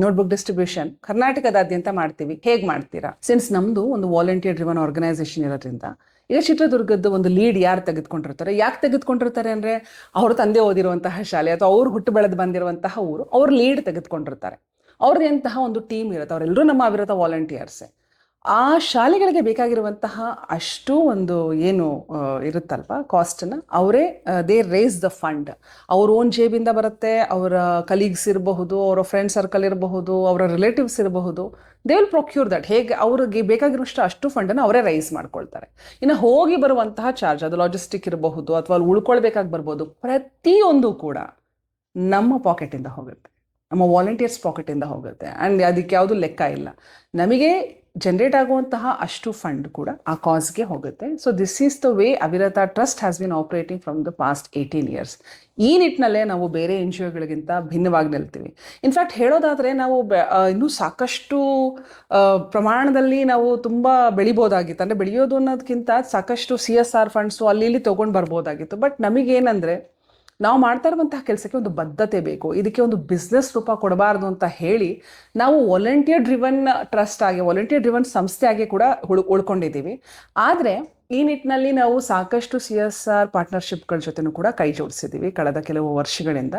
Notebook distribution ಕರ್ನಾಟಕದಾದ್ಯಂತ ಮಾಡ್ತೀವಿ. ಹೇಗೆ ಮಾಡ್ತೀರಾ? ಸಿನ್ಸ್ ನಮ್ದು ಒಂದು ವಾಲಂಟಿಯರ್ ಡ್ರಿವನ್ ಆರ್ಗನೈಸೇಷನ್ ಇರೋದ್ರಿಂದ ಈಗ ಚಿತ್ರದುರ್ಗದ ಒಂದು ಲೀಡ್ ಯಾರು ತೆಗೆದುಕೊಂಡಿರ್ತಾರೆ, ಯಾಕೆ ತೆಗೆದುಕೊಂಡಿರ್ತಾರೆ ಅಂದರೆ ಅವ್ರ ತಂದೆ ಓದಿರುವಂತಹ ಶಾಲೆ ಅಥವಾ ಅವ್ರು ಹುಟ್ಟು ಬೆಳೆದು ಬಂದಿರುವಂತಹ ಊರು, ಅವ್ರು ಲೀಡ್ ತೆಗೆದುಕೊಂಡಿರ್ತಾರೆ. ಅವ್ರದ್ದಂತಹ ಒಂದು ಟೀಮ್ ಇರುತ್ತೆ, ಅವರೆಲ್ಲರೂ ನಮ್ಮ ಅವಿರತ ವಾಲಂಟಿಯರ್ಸೇ. ಆ ಶಾಲೆಗಳಿಗೆ ಬೇಕಾಗಿರುವಂತಹ ಅಷ್ಟು ಒಂದು ಏನು ಇರುತ್ತಲ್ವ ಕಾಸ್ಟನ್ನು ಅವರೇ ದೇ ರೇಸ್ ದ ಫಂಡ್. ಅವ್ರ ಓನ್ ಜೇಬಿಂದ ಬರುತ್ತೆ, ಅವರ ಕಲೀಗ್ಸ್ ಇರಬಹುದು, ಅವರ ಫ್ರೆಂಡ್ ಸರ್ಕಲ್ ಇರಬಹುದು, ಅವರ ರಿಲೇಟಿವ್ಸ್ ಇರಬಹುದು. They will procure that. ಹೇಗೆ ಅವ್ರಿಗೆ ಬೇಕಾಗಿರೋಷ್ಟು ಅಷ್ಟು ಫಂಡನ್ನು ಅವರೇ ರೈಸ್ ಮಾಡ್ಕೊಳ್ತಾರೆ. ಇನ್ನು ಹೋಗಿ ಬರುವಂತಹ ಚಾರ್ಜ್, ಅದು ಲಾಜಿಸ್ಟಿಕ್ ಇರಬಹುದು ಅಥವಾ ಅಲ್ಲಿ ಉಳ್ಕೊಳ್ಬೇಕಾಗಿ ಬರ್ಬೋದು, ಪ್ರತಿಯೊಂದು ಕೂಡ ನಮ್ಮ ಪಾಕೆಟಿಂದ ಹೋಗುತ್ತೆ, ನಮ್ಮ ವಾಲಂಟಿಯರ್ಸ್ ಪಾಕೆಟಿಂದ ಹೋಗುತ್ತೆ. ಆ್ಯಂಡ್ ಅದಕ್ಕೆ ಯಾವುದು ಲೆಕ್ಕ ಇಲ್ಲ. ನಮಗೆ ಜನರೇಟ್ ಆಗುವಂತಹ ಅಷ್ಟು ಫಂಡ್ ಕೂಡ ಆ ಕಾಸ್ಗೆ ಹೋಗುತ್ತೆ. So this is the way Avirata trust has been operating from the past 18 years. ಈ ನಿಟ್ಟಿನಲ್ಲೇ ನಾವು ಬೇರೆ ಎನ್ ಜಿ ಒಗಳಿಗಿಂತ ಭಿನ್ನವಾಗಿ ನಿಲ್ತೀವಿ. ಇನ್ಫ್ಯಾಕ್ಟ್ ಹೇಳೋದಾದರೆ ನಾವು ಇನ್ನೂ ಸಾಕಷ್ಟು ಪ್ರಮಾಣದಲ್ಲಿ ನಾವು ತುಂಬ ಬೆಳಿಬೋದಾಗಿತ್ತು. ಅಂದರೆ ಬೆಳೆಯೋದು ಅನ್ನೋದಕ್ಕಿಂತ ಸಾಕಷ್ಟು CSR ಫಂಡ್ಸು ಅಲ್ಲಿ ಇಲ್ಲಿ ತೊಗೊಂಡು ಬರ್ಬೋದಾಗಿತ್ತು. ಬಟ್ ನಮಗೇನೆಂದರೆ ನಾವು ಮಾಡ್ತಾ ಇರುವಂತಹ ಕೆಲಸಕ್ಕೆ ಒಂದು ಬದ್ಧತೆ ಬೇಕು, ಇದಕ್ಕೆ ಒಂದು ಬಿಸ್ನೆಸ್ ರೂಪ ಕೊಡಬಾರ್ದು ಅಂತ ಹೇಳಿ ನಾವು ವಾಲಂಟಿಯರ್ ಡ್ರಿವನ್ ಟ್ರಸ್ಟ್ ಆಗಿ, ವಾಲಂಟಿಯರ್ ಡ್ರಿವನ್ ಸಂಸ್ಥೆ ಆಗಿ ಕೂಡ ಉಳ್ಕೊಂಡಿದ್ದೀವಿ. ಆದರೆ ಈ ನಿಟ್ಟಿನಲ್ಲಿ ನಾವು ಸಾಕಷ್ಟು CSR ಪಾರ್ಟ್ನರ್ಶಿಪ್ಗಳ ಜೊತೆನೂ ಕೂಡ ಕೈ ಜೋಡಿಸಿದ್ದೀವಿ ಕಳೆದ ಕೆಲವು ವರ್ಷಗಳಿಂದ.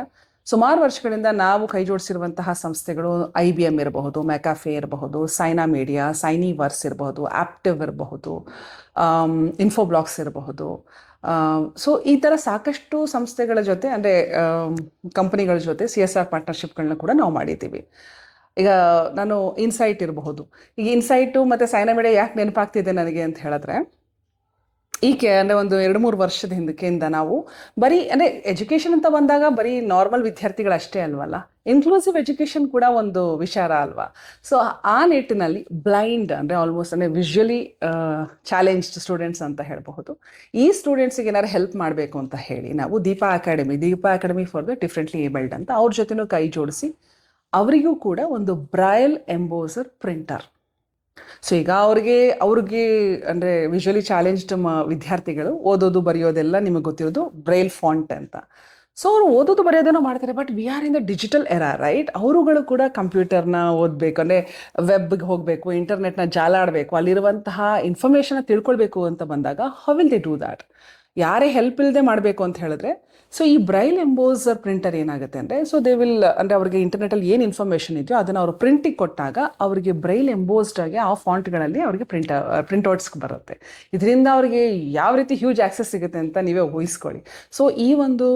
ಸುಮಾರು ವರ್ಷಗಳಿಂದ ನಾವು ಕೈ ಜೋಡಿಸಿರುವಂತಹ ಸಂಸ್ಥೆಗಳು IBM ಇರಬಹುದು, ಮೆಕಾಫೆ ಇರಬಹುದು, ಸೈನಾ ಮೀಡಿಯಾ, ಸೈನಿವರ್ಸ್ ಇರಬಹುದು, ಆಪ್ಟಿವ್ ಇರಬಹುದು, ಇನ್ಫೋಬ್ಲಾಕ್ಸ್ ಇರಬಹುದು. ಸೊ ಈ ಥರ ಸಾಕಷ್ಟು ಸಂಸ್ಥೆಗಳ ಜೊತೆ, ಅಂದರೆ ಕಂಪನಿಗಳ ಜೊತೆ CSR ಪಾರ್ಟ್ನರ್ಶಿಪ್ಗಳನ್ನ ಕೂಡ ನಾವು ಮಾಡಿದ್ದೀವಿ. ಈಗ ನಾನು ಇನ್ಸೈಟ್ ಇರಬಹುದು, ಈಗ ಇನ್ಸೈಟು ಮತ್ತು ಸೈನಾ ಮೀಡಿಯಾ ಯಾಕೆ ನೆನಪಾಗ್ತಿದೆ ನನಗೆ ಅಂತ ಹೇಳಿದ್ರೆ, ಈಕೆ ಅಂದರೆ ಒಂದು 2-3 ವರ್ಷದ ಹಿಂದಕ್ಕಿಂದ ನಾವು ಬರೀ ಅಂದರೆ ಎಜುಕೇಷನ್ ಅಂತ ಬಂದಾಗ ಬರೀ ನಾರ್ಮಲ್ ವಿದ್ಯಾರ್ಥಿಗಳಷ್ಟೇ ಅಲ್ವಲ್ಲ, ಇನ್ಕ್ಲೂಸಿವ್ ಎಜುಕೇಷನ್ ಕೂಡ ಒಂದು ವಿಚಾರ ಅಲ್ವಾ. ಸೊ ಆ ನಿಟ್ಟಿನಲ್ಲಿ ಬ್ಲೈಂಡ್ ಅಂದರೆ ಆಲ್ಮೋಸ್ಟ್ ಅಂದರೆ ವಿಜುವಲಿ ಚಾಲೆಂಜ್ಡ್ ಸ್ಟೂಡೆಂಟ್ಸ್ ಅಂತ ಹೇಳಬಹುದು, ಈ ಸ್ಟೂಡೆಂಟ್ಸಿಗೆ ಏನಾದ್ರು ಹೆಲ್ಪ್ ಮಾಡಬೇಕು ಅಂತ ಹೇಳಿ ನಾವು Deepa academy for the differently abled ಅಂತ ಅವ್ರ ಜೊತೆನೂ ಕೈ ಜೋಡಿಸಿ ಅವರಿಗೂ ಕೂಡ ಒಂದು ಬ್ರೈಲ್ ಎಂಬೋಸರ್ ಪ್ರಿಂಟರ್. ಸೊ ಈಗ ಅವ್ರಿಗೆ ಅಂದರೆ ವಿಜುವಲಿ ಚಾಲೆಂಜ್ಡ್ ವಿದ್ಯಾರ್ಥಿಗಳು ಓದೋದು ಬರೆಯೋದೆಲ್ಲ ನಿಮಗೆ ಗೊತ್ತಿರೋದು ಬ್ರೈಲ್ ಫಾಂಟ್ ಅಂತ. ಸೊ ಅವರು ಓದೋದು ಬರೆಯೋದೇನೋ ಮಾಡ್ತಾರೆ, but we are in the digital era, right? ಅವರುಗಳು ಕೂಡ ಕಂಪ್ಯೂಟರ್ನ ಓದಬೇಕು, ಅಂದರೆ ವೆಬ್ಗೆ ಹೋಗಬೇಕು, ಇಂಟರ್ನೆಟ್ನ ಜಾಲಾಡಬೇಕು, ಅಲ್ಲಿರುವಂತಹ ಇನ್ಫಾರ್ಮೇಷನ್ನ ತಿಳ್ಕೊಳ್ಬೇಕು ಅಂತ ಬಂದಾಗ how will they do that? ಯಾರೇ ಹೆಲ್ಪ್ ಇಲ್ಲದೆ ಮಾಡಬೇಕು ಅಂತ ಹೇಳಿದ್ರೆ, ಸೊ ಈ ಬ್ರೈಲ್ ಎಂಬೋಸರ್ ಪ್ರಿಂಟರ್ ಏನಾಗುತ್ತೆ ಅಂದರೆ, ಸೊ ದೇ ವಿಲ್ ಅಂದರೆ ಅವ್ರಿಗೆ ಇಂಟರ್ನೆಟಲ್ಲಿ ಏನು ಇನ್ಫಾರ್ಮೇಷನ್ ಇದೆಯೋ ಅದನ್ನು ಅವರು ಪ್ರಿಂಟಿಗೆ ಕೊಟ್ಟಾಗ ಅವರಿಗೆ ಬ್ರೈಲ್ ಎಂಬೋಸ್ಡ್ ಆಗಿ ಆ ಫಾಂಟ್ಗಳಲ್ಲಿ ಅವರಿಗೆ ಪ್ರಿಂಟ್ಔಟ್ಸ್ಗೆ ಬರುತ್ತೆ. ಇದರಿಂದ ಅವರಿಗೆ ಯಾವ ರೀತಿ ಹ್ಯೂಜ್ ಆಕ್ಸೆಸ್ ಸಿಗುತ್ತೆ ಅಂತ ನೀವೇ ಊಹಿಸ್ಕೊಳ್ಳಿ. ಸೊ ಈ ಒಂದು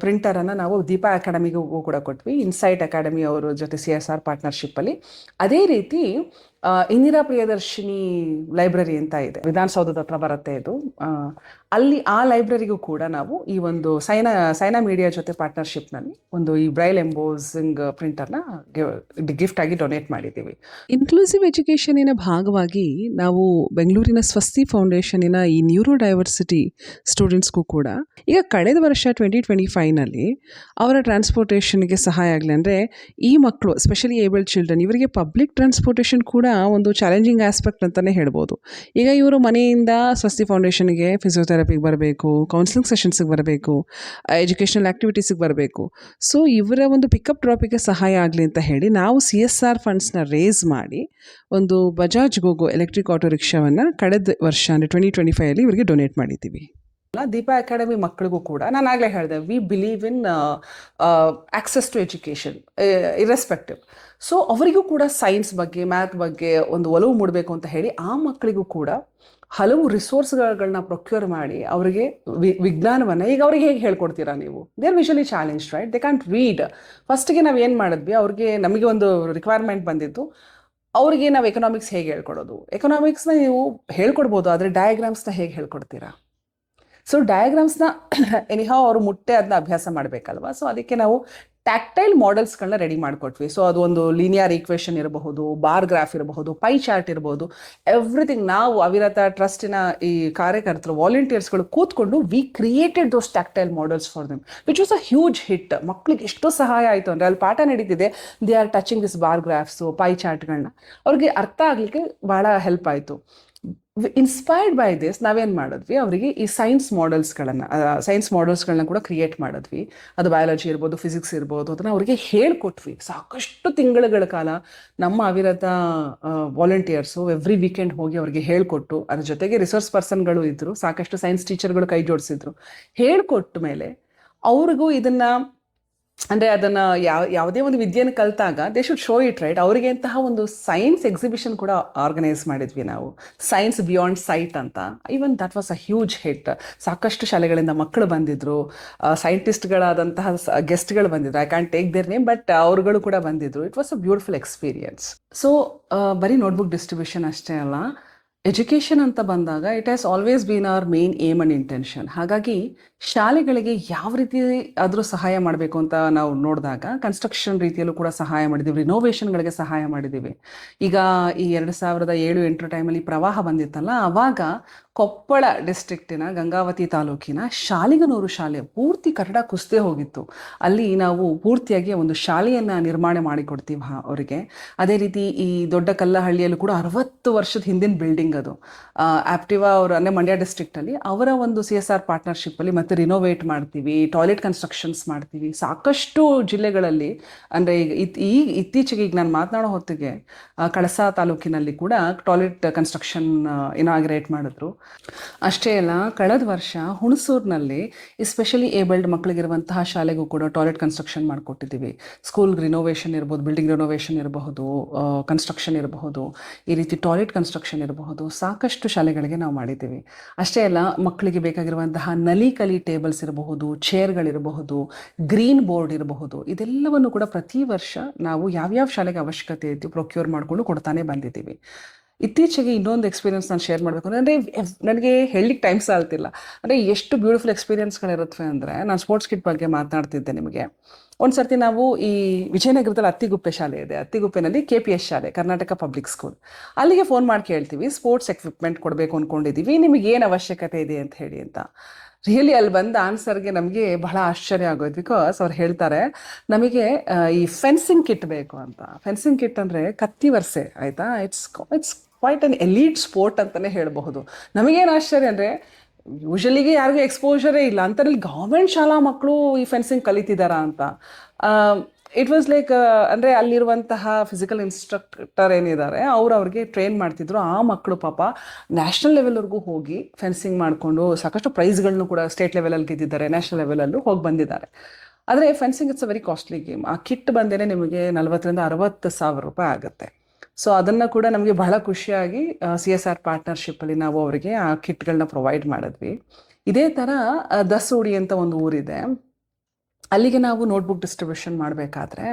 ಪ್ರಿಂಟರನ್ನು ನಾವು ದೀಪಾ ಅಕಾಡೆಮಿಗೂ ಕೂಡ ಕೊಟ್ವಿ, ಇನ್ಸೈಟ್ ಅಕಾಡೆಮಿ ಅವರ ಜೊತೆ CSR ಪಾರ್ಟ್ನರ್ಶಿಪ್ಪಲ್ಲಿ. ಅದೇ ರೀತಿ ಇಂದಿರಾ ಪ್ರಿಯದರ್ಶಿನಿ ಲೈಬ್ರರಿ ಅಂತ ಇದೆ, ವಿಧಾನಸೌಧದ ಹತ್ರ ಬರುತ್ತೆ ಇದು. ಅಲ್ಲಿ ಆ ಲೈಬ್ರರಿಗೂ ಕೂಡ ನಾವು ಈ ಒಂದು ಸೈನಾ ಮೀಡಿಯಾ ಜೊತೆ ಪಾರ್ಟ್ನರ್ಶಿಪ್ನಲ್ಲಿ ಒಂದು ಈ ಬ್ರೈಲ್ ಎಂಬೋಸಿಂಗ್ ಪ್ರಿಂಟರ್ನ ಗಿಫ್ಟ್ ಆಗಿ ಡೊನೇಟ್ ಮಾಡಿದ್ದೀವಿ. ಇನ್ಕ್ಲೂಸಿವ್ ಎಜುಕೇಷನಿನ ಭಾಗವಾಗಿ ನಾವು ಬೆಂಗಳೂರಿನ ಸ್ವಸ್ತಿ ಫೌಂಡೇಶನಿನ ಈ ನ್ಯೂರೋ ಡೈವರ್ಸಿಟಿ ಸ್ಟೂಡೆಂಟ್ಸ್ಗೂ ಕೂಡ ಈಗ ಕಳೆದ ವರ್ಷ 2025ನಲ್ಲಿ ಅವರ ಟ್ರಾನ್ಸ್ಪೋರ್ಟೇಷನ್ಗೆ ಸಹಾಯ ಆಗಲಿ ಅಂದರೆ, ಈ ಮಕ್ಕಳು ಸ್ಪೆಷಲಿ ಏಬಲ್ಡ್ ಚಿಲ್ಡ್ರನ್ ಇವರಿಗೆ ಪಬ್ಲಿಕ್ ಟ್ರಾನ್ಸ್ಪೋರ್ಟೇಷನ್ ಕೂಡ ಒಂದು ಚಾಲೆಂಜಿಂಗ್ ಆಸ್ಪೆಕ್ಟ್ ಅಂತಲೇ ಹೇಳ್ಬೋದು. ಈಗ ಇವರು ಮನೆಯಿಂದ ಸ್ವಸ್ತಿ ಫೌಂಡೇಶನ್ಗೆ ಫಿಸಿಯೋಥೆರಪಿಗೆ ಬರಬೇಕು, ಕೌನ್ಸಿಲಿಂಗ್ ಸೆಷನ್ಸಿಗೆ ಬರಬೇಕು, ಎಜುಕೇಷನಲ್ ಆ್ಯಕ್ಟಿವಿಟೀಸಿಗೆ ಬರಬೇಕು. ಸೊ ಇವರ ಒಂದು ಪಿಕಪ್ ಡ್ರಾಪಿಗೆ ಸಹಾಯ ಆಗಲಿ ಅಂತ ಹೇಳಿ ನಾವು CSR ಫಂಡ್ಸ್ನ ರೇಸ್ ಮಾಡಿ ಒಂದು ಬಜಾಜ್ ಗೋಗೋ ಎಲೆಕ್ಟ್ರಿಕ್ ಆಟೋ ರಿಕ್ಷಾವನ್ನು ಕಳೆದ ವರ್ಷ ಅಂದರೆ 2025 ಇವರಿಗೆ ಡೊನೇಟ್ ಮಾಡಿದ್ದೀವಿ. ದೀಪಾ ಅಕಾಡೆಮಿ ಮಕ್ಕಳಿಗೂ ಕೂಡ ನಾನು ಆಗಲೇ ಹೇಳಿದೆ, we believe in access to education irrespective. So ಅವರಿಗೂ ಕೂಡ ಸೈನ್ಸ್ ಬಗ್ಗೆ, ಮ್ಯಾಥ್ ಬಗ್ಗೆ ಒಂದು ಒಲವು ಮೂಡಬೇಕು ಅಂತ ಹೇಳಿ ಆ ಮಕ್ಕಳಿಗೂ ಕೂಡ ಹಲವು ರಿಸೋರ್ಸ್ಗಳನ್ನ ಪ್ರೊಕ್ಯೂರ್ ಮಾಡಿ ಅವರಿಗೆ ವಿಜ್ಞಾನವನ್ನು ಈಗ ಅವ್ರಿಗೆ ಹೇಗೆ ಹೇಳ್ಕೊಡ್ತೀರಾ ನೀವು? They are visually challenge, right? They can't read. ಫಸ್ಟಿಗೆ ನಾವು ಏನು ಮಾಡಿದ್ವಿ, ನಮಗೆ ಒಂದು ರಿಕ್ವೈರ್ಮೆಂಟ್ ಬಂದಿತ್ತು, ಅವ್ರಿಗೆ ನಾವು ಎಕನಾಮಿಕ್ಸ್ ಹೇಗೆ ಹೇಳ್ಕೊಡೋದು? ಎಕನಾಮಿಕ್ಸ್ನ ನೀವು ಹೇಳ್ಕೊಡ್ಬೋದು, ಆದರೆ ಡಯಾಗ್ರಾಮ್ಸ್ನ ಹೇಗೆ ಹೇಳ್ಕೊಡ್ತೀರಾ? ಸೊ ಡಯಾಗ್ರಾಮ್ಸ್ನ ಎನಿಹಾವ್ ಅವರು ಅದನ್ನ ಅಭ್ಯಾಸ ಮಾಡಬೇಕಲ್ವ. ಸೊ ಅದಕ್ಕೆ ನಾವು ಟ್ಯಾಕ್ಟೈಲ್ ಮಾಡೆಲ್ಸ್ಗಳನ್ನ ರೆಡಿ ಮಾಡಿಕೊಟ್ವಿ. ಸೊ ಅದು ಒಂದು ಲೀನಿಯರ್ ಈಕ್ವೇಷನ್ ಇರಬಹುದು, ಬಾರ್ ಗ್ರಾಫ್ ಇರಬಹುದು, ಪೈ ಚಾರ್ಟ್ ಇರಬಹುದು, ಎವ್ರಿಥಿಂಗ್. ನಾವು ಅವಿರತ ಟ್ರಸ್ಟಿನ ಈ ಕಾರ್ಯಕರ್ತರು, ವಾಲಂಟಿಯರ್ಸ್ಗಳು ಕೂತ್ಕೊಂಡು we created those tactile models for them, which was a huge hit. ಮಕ್ಕಳಿಗೆ ಎಷ್ಟು ಸಹಾಯ ಆಯಿತು ಅಂದರೆ, ಅಲ್ಲಿ ಪಾಠ ನಡೀತಿದೆ, they are touching this bar graphs, pie ಚಾರ್ಟ್ಗಳನ್ನ ಅವ್ರಿಗೆ ಅರ್ಥ ಆಗಲಿಕ್ಕೆ ಭಾಳ ಹೆಲ್ಪ್ ಆಯಿತು. ಇನ್ಸ್ಪೈರ್ಡ್ ಬೈ ದಿಸ್ ನಾವೇನು ಮಾಡಿದ್ವಿ, ಅವರಿಗೆ ಈ ಸೈನ್ಸ್ ಮಾಡೆಲ್ಸ್ಗಳನ್ನ ಕೂಡ ಕ್ರಿಯೇಟ್ ಮಾಡಿದ್ವಿ. ಅದು ಬಯಾಲಜಿ ಇರ್ಬೋದು, ಫಿಸಿಕ್ಸ್ ಇರ್ಬೋದು, ಅದನ್ನು ಅವರಿಗೆ ಹೇಳ್ಕೊಟ್ವಿ. ಸಾಕಷ್ಟು ತಿಂಗಳುಗಳ ಕಾಲ ನಮ್ಮ ಅವಿರತ ವಾಲಂಟಿಯರ್ಸು ಎವ್ರಿ ವೀಕೆಂಡ್ ಹೋಗಿ ಅವ್ರಿಗೆ ಹೇಳ್ಕೊಟ್ಟು, ಅದ್ರ ಜೊತೆಗೆ ರಿಸೋರ್ಸ್ ಪರ್ಸನ್ಗಳು ಇದ್ದರು, ಸಾಕಷ್ಟು ಸೈನ್ಸ್ ಟೀಚರ್ಗಳು ಕೈ ಜೋಡಿಸಿದ್ರು. ಹೇಳ್ಕೊಟ್ಟ ಮೇಲೆ ಅವ್ರಿಗೂ ಇದನ್ನು ಅಂದರೆ ಅದನ್ನು ಯಾವುದೇ ಒಂದು ವಿದ್ಯೆಯನ್ನು ಕಲಿತಾಗ they should show it right. ಅವರಿಗೆ ಅಂತಹ ಒಂದು ಸೈನ್ಸ್ ಎಕ್ಸಿಬಿಷನ್ ಕೂಡ ಆರ್ಗನೈಸ್ ಮಾಡಿದ್ವಿ ನಾವು, ಸೈನ್ಸ್ ಬಿಯಾಂಡ್ ಸೈಟ್ ಅಂತ. Even that was a huge hit. ಸಾಕಷ್ಟು ಶಾಲೆಗಳಿಂದ ಮಕ್ಕಳು ಬಂದಿದ್ದರು, ಸೈಂಟಿಸ್ಟ್ಗಳಾದಂತಹ ಗೆಸ್ಟ್ಗಳು ಬಂದಿದ್ರು. I can take their name, but ಅವ್ರುಗಳು ಕೂಡ ಬಂದಿದ್ರು. It was a beautiful experience. So ಬರೀ ನೋಟ್ಬುಕ್ ಡಿಸ್ಟ್ರಿಬ್ಯೂಷನ್ ಅಷ್ಟೇ ಅಲ್ಲ, ಎಜುಕೇಷನ್ ಅಂತ ಬಂದಾಗ it has always been our main aim and intention. ಹಾಗಾಗಿ ಶಾಲೆಗಳಿಗೆ ಯಾವ ರೀತಿ ಆದರೂ ಸಹಾಯ ಮಾಡಬೇಕು ಅಂತ ನಾವು ನೋಡಿದಾಗ ಕನ್ಸ್ಟ್ರಕ್ಷನ್ ರೀತಿಯಲ್ಲೂ ಕೂಡ ಸಹಾಯ ಮಾಡಿದ್ದೀವಿ, ರಿನೋವೇಷನ್ಗಳಿಗೆ ಸಹಾಯ ಮಾಡಿದ್ದೀವಿ. ಈಗ ಈ 2007-8 ಟೈಮಲ್ಲಿ ಪ್ರವಾಹ ಬಂದಿತ್ತಲ್ಲ, ಆವಾಗ ಕೊಪ್ಪಳ ಡಿಸ್ಟ್ರಿಕ್ಟಿನ ಗಂಗಾವತಿ ತಾಲೂಕಿನ ಶಾಲಿಗನೂರು ಶಾಲೆ ಪೂರ್ತಿ ಕಟ್ಟಡ ಕುಸಿದೇ ಹೋಗಿತ್ತು. ಅಲ್ಲಿ ನಾವು ಪೂರ್ತಿಯಾಗಿ ಒಂದು ಶಾಲೆಯನ್ನು ನಿರ್ಮಾಣ ಮಾಡಿಕೊಡ್ತೀವಿ ಅವರಿಗೆ. ಅದೇ ರೀತಿ ಈ ದೊಡ್ಡ ಕಲ್ಲಹಳ್ಳಿಯಲ್ಲೂ ಕೂಡ 60 ವರ್ಷದ ಹಿಂದಿನ ಬಿಲ್ಡಿಂಗ್ ಅದು. ಆಪ್ಟಿವಾ ಅವರು ಅಂದರೆ ಮಂಡ್ಯ ಡಿಸ್ಟ್ರಿಕ್ಟಲ್ಲಿ ಅವರ ಒಂದು CSR ಪಾರ್ಟ್ನರ್ಶಿಪ್ಪಲ್ಲಿ ಮತ್ತೆ ರಿನೋವೇಟ್ ಮಾಡ್ತೀವಿ, ಟಾಯ್ಲೆಟ್ ಕನ್ಸ್ಟ್ರಕ್ಷನ್ಸ್ ಮಾಡ್ತೀವಿ. ಸಾಕಷ್ಟು ಜಿಲ್ಲೆಗಳಲ್ಲಿ ಅಂದರೆ ಈಗ ಇತ್ತೀಚೆಗೆ ಈಗ ನಾನು ಮಾತನಾಡೋ ಹೊತ್ತಿಗೆ ಕಳಸಾ ತಾಲೂಕಿನಲ್ಲಿ ಕೂಡ ಟಾಯ್ಲೆಟ್ ಕನ್ಸ್ಟ್ರಕ್ಷನ್ ಇನಾಗ್ರೇಟ್ ಮಾಡಿದ್ರು. ಅಷ್ಟೇ ಅಲ್ಲ, ಕಳೆದ ವರ್ಷ ಹುಣಸೂರಿನಲ್ಲಿ ಎಸ್ಪೆಷಲಿ ಏಬಲ್ಡ್ ಮಕ್ಕಳಿಗಿರುವಂತಹ ಶಾಲೆಗೂ ಕೂಡ ಟಾಯ್ಲೆಟ್ ಕನ್ಸ್ಟ್ರಕ್ಷನ್ ಮಾಡಿಕೊಟ್ಟಿದ್ದೀವಿ. ಸ್ಕೂಲ್ ರಿನೋವೇಷನ್ ಇರ್ಬೋದು, ಬಿಲ್ಡಿಂಗ್ ರಿನೋವೇಷನ್ ಇರಬಹುದು, ಕನ್ಸ್ಟ್ರಕ್ಷನ್ ಇರಬಹುದು, ಈ ರೀತಿ ಟಾಯ್ಲೆಟ್ ಕನ್ಸ್ಟ್ರಕ್ಷನ್ ಇರಬಹುದು, ಸಾಕಷ್ಟು ಶಾಲೆಗಳಿಗೆ ನಾವು ಮಾಡಿದ್ದೀವಿ. ಅಷ್ಟೇ ಅಲ್ಲ, ಮಕ್ಕಳಿಗೆ ಬೇಕಾಗಿರುವಂತಹ ನಲಿ ಕಲಿ ಟೇಬಲ್ಸ್ ಇರಬಹುದು, ಚೇರ್ಗಳಿರಬಹುದು, ಗ್ರೀನ್ ಬೋರ್ಡ್ ಇರಬಹುದು, ಇದೆಲ್ಲವನ್ನು ಕೂಡ ಪ್ರತಿ ವರ್ಷ ನಾವು ಯಾವ್ಯಾವ ಶಾಲೆಗೆ ಅವಶ್ಯಕತೆ ಇದ್ದು ಪ್ರೊಕ್ಯೂರ್ ಮಾಡಿಕೊಂಡು ಕೊಡ್ತಾನೆ ಬಂದಿದ್ದೀವಿ. ಇತ್ತೀಚೆಗೆ ಇನ್ನೊಂದು ಎಕ್ಸ್ಪೀರಿಯನ್ಸ್ ನಾನು ಶೇರ್ ಮಾಡಬೇಕು ಅಂದರೆ ನನಗೆ ಹೇಳಲಿಕ್ಕೆ ಟೈಮ್ ಸಾಲ್ತಿಲ್ಲ. ಅಂದರೆ ಎಷ್ಟು ಬ್ಯೂಟಿಫುಲ್ ಎಕ್ಸ್ಪೀರಿಯನ್ಸ್ಗಳಿರುತ್ತವೆ ಅಂದರೆ, ನಾನು ಸ್ಪೋರ್ಟ್ಸ್ ಕಿಟ್ ಬಗ್ಗೆ ಮಾತನಾಡ್ತಿದ್ದೆ ನಿಮಗೆ. ಒಂದು ಸರ್ತಿ ನಾವು ಈ ವಿಜಯನಗರದಲ್ಲಿ ಅತ್ತಿಗುಪ್ಪೆ ಶಾಲೆ ಇದೆ, ಅತ್ತಿಗುಪ್ಪೆನಲ್ಲಿ KPS ಶಾಲೆ, ಕರ್ನಾಟಕ ಪಬ್ಲಿಕ್ ಸ್ಕೂಲ್. ಅಲ್ಲಿಗೆ ಫೋನ್ ಮಾಡಿ ಕೇಳ್ತೀವಿ, ಸ್ಪೋರ್ಟ್ಸ್ ಎಕ್ವಿಪ್ಮೆಂಟ್ ಕೊಡಬೇಕು ಅಂದ್ಕೊಂಡಿದ್ದೀವಿ, ನಿಮಗೆ ಏನು ಅವಶ್ಯಕತೆ ಇದೆ ಅಂತ ಹೇಳಿ ಅಂತ. ರಿಯಲಿ ಅಲ್ಲಿ ಬಂದ ಆನ್ಸರ್ಗೆ ನಮಗೆ ಬಹಳ ಆಶ್ಚರ್ಯ ಆಗೋಯ್ತು. ಬಿಕಾಸ್ ಅವ್ರು ಹೇಳ್ತಾರೆ, ನಮಗೆ ಈ ಫೆನ್ಸಿಂಗ್ ಕಿಟ್ ಬೇಕು ಅಂತ. ಫೆನ್ಸಿಂಗ್ ಕಿಟ್ ಅಂದರೆ ಕತ್ತಿ ವರ್ಸೆ, ಆಯಿತಾ. It's quite an elite sport ಅಂತಲೇ ಹೇಳಬಹುದು. ನಮಗೇನು ಆಶ್ಚರ್ಯ ಅಂದರೆ, ಯೂಶಲಿಗೆ ಯಾರಿಗೂ ಎಕ್ಸ್ಪೋಜರೇ ಇಲ್ಲ ಅಂಥದ್ರಲ್ಲಿ ಗೌರ್ಮೆಂಟ್ ಶಾಲಾ ಮಕ್ಕಳು ಈ ಫೆನ್ಸಿಂಗ್ ಕಲಿತಿದ್ದಾರಾ ಅಂತ. ಇಟ್ ವಾಸ್ ಲೈಕ್ ಅಂದರೆ ಅಲ್ಲಿರುವಂತಹ ಫಿಸಿಕಲ್ ಇನ್ಸ್ಟ್ರಕ್ಟರ್ ಏನಿದ್ದಾರೆ ಅವ್ರಿಗೆ ಟ್ರೈನ್ ಮಾಡ್ತಿದ್ರು. ಆ ಮಕ್ಕಳು ಪಾಪ ನ್ಯಾಷನಲ್ ಲೆವೆಲ್ವರೆಗೂ ಹೋಗಿ ಫೆನ್ಸಿಂಗ್ ಮಾಡಿಕೊಂಡು ಸಾಕಷ್ಟು ಪ್ರೈಸ್ಗಳನ್ನು ಕೂಡ ಸ್ಟೇಟ್ ಲೆವೆಲಲ್ಲಿ ಗೆದ್ದಿದ್ದಾರೆ, ನ್ಯಾಷನಲ್ ಲೆವೆಲಲ್ಲೂ ಹೋಗಿ ಬಂದಿದ್ದಾರೆ. ಆದರೆ fencing it's a very costly game. ಆ ಕಿಟ್ ಬಂದೇ ನಿಮಗೆ 40,000-60,000 ರೂಪಾಯಿ ಆಗುತ್ತೆ. ಸೊ ಅದನ್ನು ಕೂಡ ನಮಗೆ ಬಹಳ ಖುಷಿಯಾಗಿ CSR ಪಾರ್ಟ್ನರ್ಶಿಪ್ಪಲ್ಲಿ ನಾವು ಅವರಿಗೆ ಆ ಕಿಟ್ಗಳನ್ನ ಪ್ರೊವೈಡ್ ಮಾಡಿದ್ವಿ. ಇದೇ ಥರ ದಸೂಡಿ ಅಂತ ಒಂದು ಊರಿದೆ, ಅಲ್ಲಿಗೆ ನಾವು ನೋಟ್ಬುಕ್ ಡಿಸ್ಟ್ರಿಬ್ಯೂಷನ್ ಮಾಡಬೇಕಾದ್ರೆ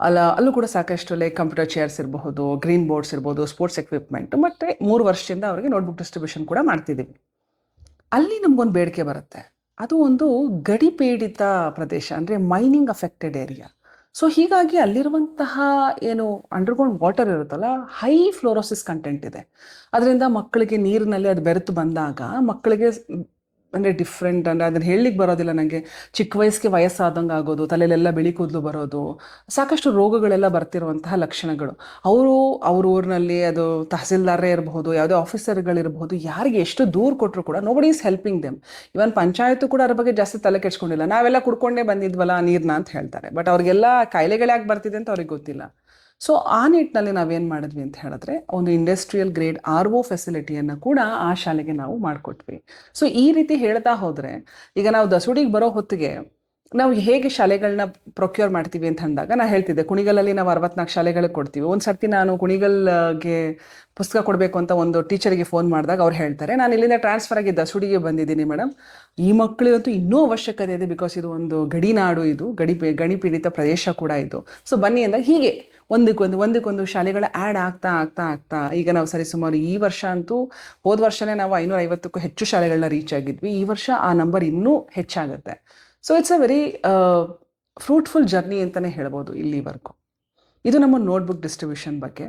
ಅಲ್ಲೂ ಕೂಡ ಸಾಕಷ್ಟು ಲೈಕ್ ಕಂಪ್ಯೂಟರ್ ಚೇರ್ಸ್ ಇರಬಹುದು, ಗ್ರೀನ್ ಬೋರ್ಡ್ಸ್ ಇರ್ಬೋದು, ಸ್ಪೋರ್ಟ್ಸ್ ಎಕ್ವಿಪ್ಮೆಂಟ್, ಮತ್ತು 3 ವರ್ಷದಿಂದ ಅವರಿಗೆ ನೋಟ್ಬುಕ್ ಡಿಸ್ಟ್ರಿಬ್ಯೂಷನ್ ಕೂಡ ಮಾಡ್ತಿದ್ದೀವಿ. ಅಲ್ಲಿ ನಮಗೊಂದು ಬೇಡಿಕೆ ಬರುತ್ತೆ. ಅದು ಒಂದು ಗಡಿಪೀಡಿತ ಪ್ರದೇಶ, ಅಂದರೆ ಮೈನಿಂಗ್ ಅಫೆಕ್ಟೆಡ್ ಏರಿಯಾ. ಸೊ ಹೀಗಾಗಿ ಅಲ್ಲಿರುವಂತಹ ಏನು ಅಂಡರ್ಗ್ರೌಂಡ್ ವಾಟರ್ ಇರುತ್ತಲ್ಲ, ಹೈ ಫ್ಲೋರೋಸಿಸ್ ಕಂಟೆಂಟ್ ಇದೆ. ಅದರಿಂದ ಮಕ್ಕಳಿಗೆ ನೀರಿನಲ್ಲಿ ಅದು ಬೆರೆತು ಬಂದಾಗ ಮಕ್ಕಳಿಗೆ ಅಂದರೆ ಡಿಫ್ರೆಂಟ್, ಅಂದರೆ ಅದನ್ನು ಹೇಳಲಿಕ್ಕೆ ಬರೋದಿಲ್ಲ ನನಗೆ. ಚಿಕ್ಕ ವಯಸ್ಸಿಗೆ ವಯಸ್ಸಾದಂಗೆ ಆಗೋದು, ತಲೆಯಲ್ಲೆಲ್ಲ ಬಿಳಿ ಕೂದಲು ಬರೋದು, ಸಾಕಷ್ಟು ರೋಗಗಳೆಲ್ಲ ಬರ್ತಿರುವಂತಹ ಲಕ್ಷಣಗಳು. ಅವ್ರ ಊರಿನಲ್ಲಿ ಅದು ತಹಸೀಲ್ದಾರೇ ಇರಬಹುದು, ಯಾವುದೇ ಆಫೀಸರ್ಗಳಿರಬಹುದು, ಯಾರಿಗೆ ಎಷ್ಟು ದೂರ ಕೊಟ್ಟರು ಕೂಡ ನೋಬಡಿ ಈಸ್ ಹೆಲ್ಪಿಂಗ್ ದೆಮ್. ಇವನ್ ಪಂಚಾಯತು ಕೂಡ ಅದ್ರ ಬಗ್ಗೆ ಜಾಸ್ತಿ ತಲೆ ಕೆಡ್ಸ್ಕೊಂಡಿಲ್ಲ. ನಾವೆಲ್ಲ ಕುಡ್ಕೊಂಡೇ ಬಂದಿದ್ವಲ್ಲ ನೀರನ್ನ ಅಂತ ಹೇಳ್ತಾರೆ. ಬಟ್ ಅವ್ರಿಗೆಲ್ಲ ಕಾಯಿಲೆಗಳು ಯಾಕೆ ಬರ್ತಿದೆ ಅಂತ ಅವ್ರಿಗೆ ಗೊತ್ತಿಲ್ಲ. ಸೊ ಆ ನಿಟ್ಟಿನಲ್ಲಿ ನಾವೇನು ಮಾಡಿದ್ವಿ ಅಂತ ಹೇಳಿದ್ರೆ, ಒಂದು ಇಂಡಸ್ಟ್ರಿಯಲ್ ಗ್ರೇಡ್ RO ಫೆಸಿಲಿಟಿಯನ್ನು ಕೂಡ ಆ ಶಾಲೆಗೆ ನಾವು ಮಾಡಿಕೊಟ್ವಿ. ಸೊ ಈ ರೀತಿ ಹೇಳ್ತಾ ಹೋದರೆ, ಈಗ ನಾವು ದಸೂಡಿಗೆ ಬರೋ ಹೊತ್ತಿಗೆ ನಾವು ಹೇಗೆ ಶಾಲೆಗಳನ್ನ ಪ್ರೊಕ್ಯೂರ್ ಮಾಡ್ತೀವಿ ಅಂತ ಅಂದಾಗ ನಾನು ಹೇಳ್ತಿದ್ದೆ, ಕುಣಿಗಲಲ್ಲಿ ನಾವು 64 ಶಾಲೆಗಳಿಗೆ ಕೊಡ್ತೀವಿ. ಒಂದು ಸರ್ತಿ ನಾನು ಕುಣಿಗಲ್ಗೆ ಪುಸ್ತಕ ಕೊಡಬೇಕು ಅಂತ ಒಂದು ಟೀಚರಿಗೆ ಫೋನ್ ಮಾಡಿದಾಗ ಅವ್ರು ಹೇಳ್ತಾರೆ, ನಾನು ಇಲ್ಲಿಂದ ಟ್ರಾನ್ಸ್ಫರ್ ಆಗಿ ದಸೂಡಿಗೆ ಬಂದಿದ್ದೀನಿ ಮೇಡಮ್, ಈ ಮಕ್ಕಳಿಗಂತೂ ಇನ್ನೂ ಅವಶ್ಯಕತೆ ಇದೆ, ಬಿಕಾಸ್ ಇದು ಒಂದು ಗಡಿನಾಡು, ಇದು ಗಡಿಪೀಡಿತ ಪ್ರದೇಶ ಕೂಡ ಇದು. ಸೊ ಬನ್ನಿ ಅಂದಾಗ ಹೀಗೆ ಒಂದಕ್ಕೊಂದು ಶಾಲೆಗಳ ಆ್ಯಡ್ ಆಗ್ತಾ ಈಗ ನಾವು ಸರಿಸುಮಾರು ಈ ವರ್ಷ ಅಂತೂ, ಹೋದ ವರ್ಷನೇ ನಾವು 550ಕ್ಕೂ ಹೆಚ್ಚು ಶಾಲೆಗಳನ್ನ ರೀಚ್ ಆಗಿದ್ವಿ. ಈ ವರ್ಷ ಆ ನಂಬರ್ ಇನ್ನೂ ಹೆಚ್ಚಾಗುತ್ತೆ. So it's a very fruitful journey ಅಂತಲೇ ಹೇಳ್ಬೋದು ಇಲ್ಲಿವರೆಗೂ. ಇದು ನಮ್ಮ ನೋಟ್ಬುಕ್ ಡಿಸ್ಟ್ರಿಬ್ಯೂಷನ್ ಬಗ್ಗೆ.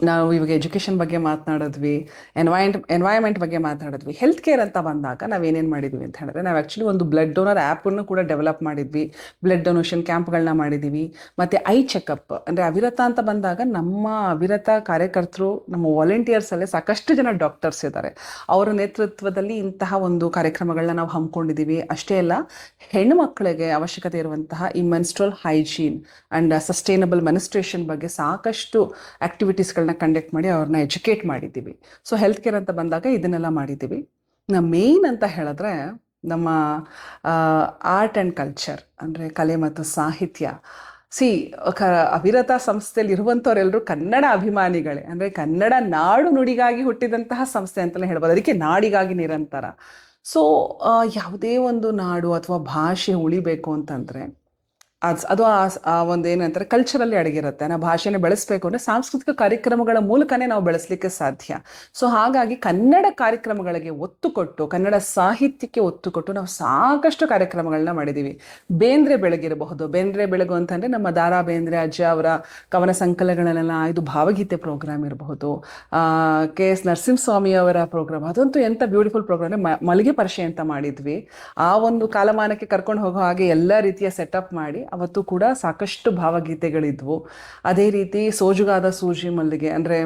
ನಾವು ಇವಾಗ ಎಜುಕೇಷನ್ ಬಗ್ಗೆ ಮಾತನಾಡಿದ್ವಿ, ಎನ್ವೈರ್ಮೆಂಟ್ ಬಗ್ಗೆ ಮಾತನಾಡಿದ್ವಿ. ಹೆಲ್ತ್ ಕೇರ್ ಅಂತ ಬಂದಾಗ ನಾವೇನೇನು ಮಾಡಿದ್ವಿ ಅಂತ ಹೇಳಿದ್ರೆ, ನಾವು ಆ್ಯಕ್ಚುಲಿ ಒಂದು ಬ್ಲಡ್ ಡೋನರ್ ಆ್ಯಪನ್ನು ಕೂಡ ಡೆವಲಪ್ ಮಾಡಿದ್ವಿ. ಬ್ಲಡ್ ಡೊನೇಷನ್ ಕ್ಯಾಂಪ್ಗಳನ್ನ ಮಾಡಿದ್ದೀವಿ. ಮತ್ತು ಐ ಚೆಕಪ್ ಅಂದರೆ ಅವಿರತ ಅಂತ ಬಂದಾಗ ನಮ್ಮ ಅವಿರತ ಕಾರ್ಯಕರ್ತರು, ನಮ್ಮ ವಾಲಂಟಿಯರ್ಸಲ್ಲೇ ಸಾಕಷ್ಟು ಜನ ಡಾಕ್ಟರ್ಸ್ ಇದ್ದಾರೆ. ಅವರ ನೇತೃತ್ವದಲ್ಲಿ ಇಂತಹ ಒಂದು ಕಾರ್ಯಕ್ರಮಗಳನ್ನ ನಾವು ಹಮ್ಮಿಕೊಂಡಿದ್ದೀವಿ. ಅಷ್ಟೇ ಅಲ್ಲ, ಹೆಣ್ಣು ಮಕ್ಕಳಿಗೆ ಅವಶ್ಯಕತೆ ಇರುವಂತಹ ಈ menstrual hygiene and sustainable menstruation ಬಗ್ಗೆ ಸಾಕಷ್ಟು ಆ್ಯಕ್ಟಿವಿಟೀಸ್ಗಳನ್ನ ಕಂಡಕ್ಟ್ ಮಾಡಿ ಅವ್ರನ್ನ ಎಜುಕೇಟ್ ಮಾಡಿದ್ದೀವಿ. ಸೊ ಹೆಲ್ತ್ ಕೇರ್ ಅಂತ ಬಂದಾಗ ಇದನ್ನೆಲ್ಲ ಮಾಡಿದ್ದೀವಿ. ಮೇಯ್ನ್ ಅಂತ ಹೇಳಿದ್ರೆ ನಮ್ಮ ಆರ್ಟ್ ಆ್ಯಂಡ್ ಕಲ್ಚರ್ ಅಂದರೆ ಕಲೆ ಮತ್ತು ಸಾಹಿತ್ಯ. ಅವಿರತ ಸಂಸ್ಥೆಯಲ್ಲಿ ಇರುವಂಥವರೆಲ್ಲರೂ ಕನ್ನಡ ಅಭಿಮಾನಿಗಳೇ, ಅಂದರೆ ಕನ್ನಡ ನಾಡು ನುಡಿಗಾಗಿ ಹುಟ್ಟಿದಂತಹ ಸಂಸ್ಥೆ ಅಂತಲೇ ಹೇಳ್ಬೋದು. ಅದಕ್ಕೆ ನಾಡಿಗಾಗಿ ನಿರಂತರ. ಸೊ ಯಾವುದೇ ಒಂದು ನಾಡು ಅಥವಾ ಭಾಷೆ ಉಳಿಬೇಕು ಅಂತಂದರೆ ಅದು ಆ ಒಂದು ಏನಂತಾರೆ ಕಲ್ಚರಲ್ಲಿ ಅಡಗಿರುತ್ತೆ. ನಾವು ಭಾಷೆನ ಬೆಳೆಸಬೇಕು ಅಂದರೆ ಸಾಂಸ್ಕೃತಿಕ ಕಾರ್ಯಕ್ರಮಗಳ ಮೂಲಕನೇ ನಾವು ಬೆಳೆಸಲಿಕ್ಕೆ ಸಾಧ್ಯ. ಸೊ ಹಾಗಾಗಿ ಕನ್ನಡ ಕಾರ್ಯಕ್ರಮಗಳಿಗೆ ಒತ್ತು ಕೊಟ್ಟು, ಕನ್ನಡ ಸಾಹಿತ್ಯಕ್ಕೆ ಒತ್ತು ಕೊಟ್ಟು ನಾವು ಸಾಕಷ್ಟು ಕಾರ್ಯಕ್ರಮಗಳನ್ನ ಮಾಡಿದ್ದೀವಿ. ಬೇಂದ್ರೆ ಬೆಳಗಿರಬಹುದು. ಬೇಂದ್ರೆ ಬೆಳಗು ಅಂತಂದರೆ ನಮ್ಮ ದಾರಾ ಬೇಂದ್ರೆ ಅಜ್ಜ ಅವರ ಕವನ ಸಂಕಲನಗಳೆಲ್ಲ, ಇದು ಭಾವಗೀತೆ ಪ್ರೋಗ್ರಾಮ್ ಇರಬಹುದು, KS ನರಸಿಂಹಸ್ವಾಮಿ ಅವರ ಪ್ರೋಗ್ರಾಮ್, ಅದಂತೂ ಎಂಥ ಬ್ಯೂಟಿಫುಲ್ ಪ್ರೋಗ್ರಾಮ್. ಮಲ್ಲಿಗೆ ಪರಿಷೆ ಅಂತ ಮಾಡಿದ್ವಿ. ಆ ಒಂದು ಕಾಲಮಾನಕ್ಕೆ ಕರ್ಕೊಂಡು ಹೋಗೋ ಹಾಗೆ ಎಲ್ಲ ರೀತಿಯ ಸೆಟಪ್ ಮಾಡಿ ಅವತ್ತು ಕೂಡ ಸಾಕಷ್ಟು ಭಾವಗೀತೆಗಳಿದ್ವು. ಅದೇ ರೀತಿ ಸೋಜುಗಾದ ಸೂಜಿ ಮಲ್ಲಿಗೆ ಅಂದರೆ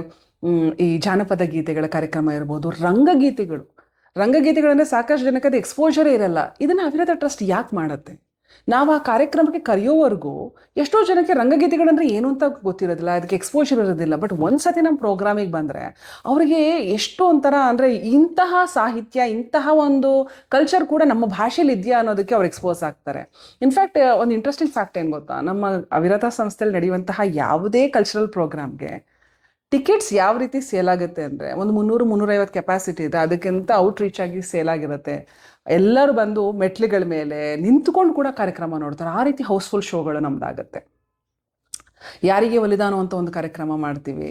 ಈ ಜಾನಪದ ಗೀತೆಗಳ ಕಾರ್ಯಕ್ರಮ ಇರ್ಬೋದು. ರಂಗಗೀತೆಗಳಂದರೆ ಸಾಕಷ್ಟು ಜನಕ್ಕೆ ಅದು ಎಕ್ಸ್ಪೋಜರೇ ಇರಲ್ಲ. ಇದನ್ನು ಅವಿರತ ಟ್ರಸ್ಟ್ ಯಾಕೆ ಮಾಡುತ್ತೆ? ನಾವು ಆ ಕಾರ್ಯಕ್ರಮಕ್ಕೆ ಕರೆಯೋವರೆಗೂ ಎಷ್ಟೋ ಜನಕ್ಕೆ ರಂಗಗೀತೆಗಳಂದರೆ ಏನು ಅಂತ ಗೊತ್ತಿರೋದಿಲ್ಲ, ಅದಕ್ಕೆ ಎಕ್ಸ್ಪೋಜರ್ ಇರೋದಿಲ್ಲ. ಬಟ್ ಒಂದ್ಸತಿ ನಮ್ಮ ಪ್ರೋಗ್ರಾಮಿಗೆ ಬಂದರೆ ಅವರಿಗೆ ಎಷ್ಟೋ ಒಂಥರ ಅಂದರೆ ಇಂತಹ ಸಾಹಿತ್ಯ, ಇಂತಹ ಒಂದು ಕಲ್ಚರ್ ಕೂಡ ನಮ್ಮ ಭಾಷೆಯಲ್ಲಿ ಇದೆಯಾ ಅನ್ನೋದಕ್ಕೆ ಅವ್ರು ಎಕ್ಸ್ಪೋಸ್ ಆಗ್ತಾರೆ. ಇನ್ಫ್ಯಾಕ್ಟ್ ಒಂದು ಇಂಟ್ರೆಸ್ಟಿಂಗ್ ಫ್ಯಾಕ್ಟ್ ಏನು ಗೊತ್ತಾ, ನಮ್ಮ ಅವಿರತ ಸಂಸ್ಥೆಯಲ್ಲಿ ನಡೆಯುವಂತಹ ಯಾವುದೇ ಕಲ್ಚರಲ್ ಪ್ರೋಗ್ರಾಮ್ಗೆ ಟಿಕೆಟ್ಸ್ ಯಾವ ರೀತಿ ಸೇಲ್ ಆಗುತ್ತೆ ಅಂದರೆ, ಒಂದು 300-350 ಕೆಪಾಸಿಟಿ ಇದೆ, ಅದಕ್ಕಿಂತ ಔಟ್ ರೀಚ್ ಆಗಿ ಸೇಲ್ ಆಗಿರುತ್ತೆ. ಎಲ್ಲರೂ ಬಂದು ಮೆಟ್ಲುಗಳ ಮೇಲೆ ನಿಂತ್ಕೊಂಡು ಕೂಡ ಕಾರ್ಯಕ್ರಮ ನೋಡ್ತಾರೆ. ಆ ರೀತಿ ಹೌಸ್ಫುಲ್ ಶೋಗಳು ನಮ್ದಾಗತ್ತೆ. ಯಾರಿಗೆ ಒಲಿದಾನೋ ಅಂತ ಒಂದು ಕಾರ್ಯಕ್ರಮ ಮಾಡ್ತೀವಿ,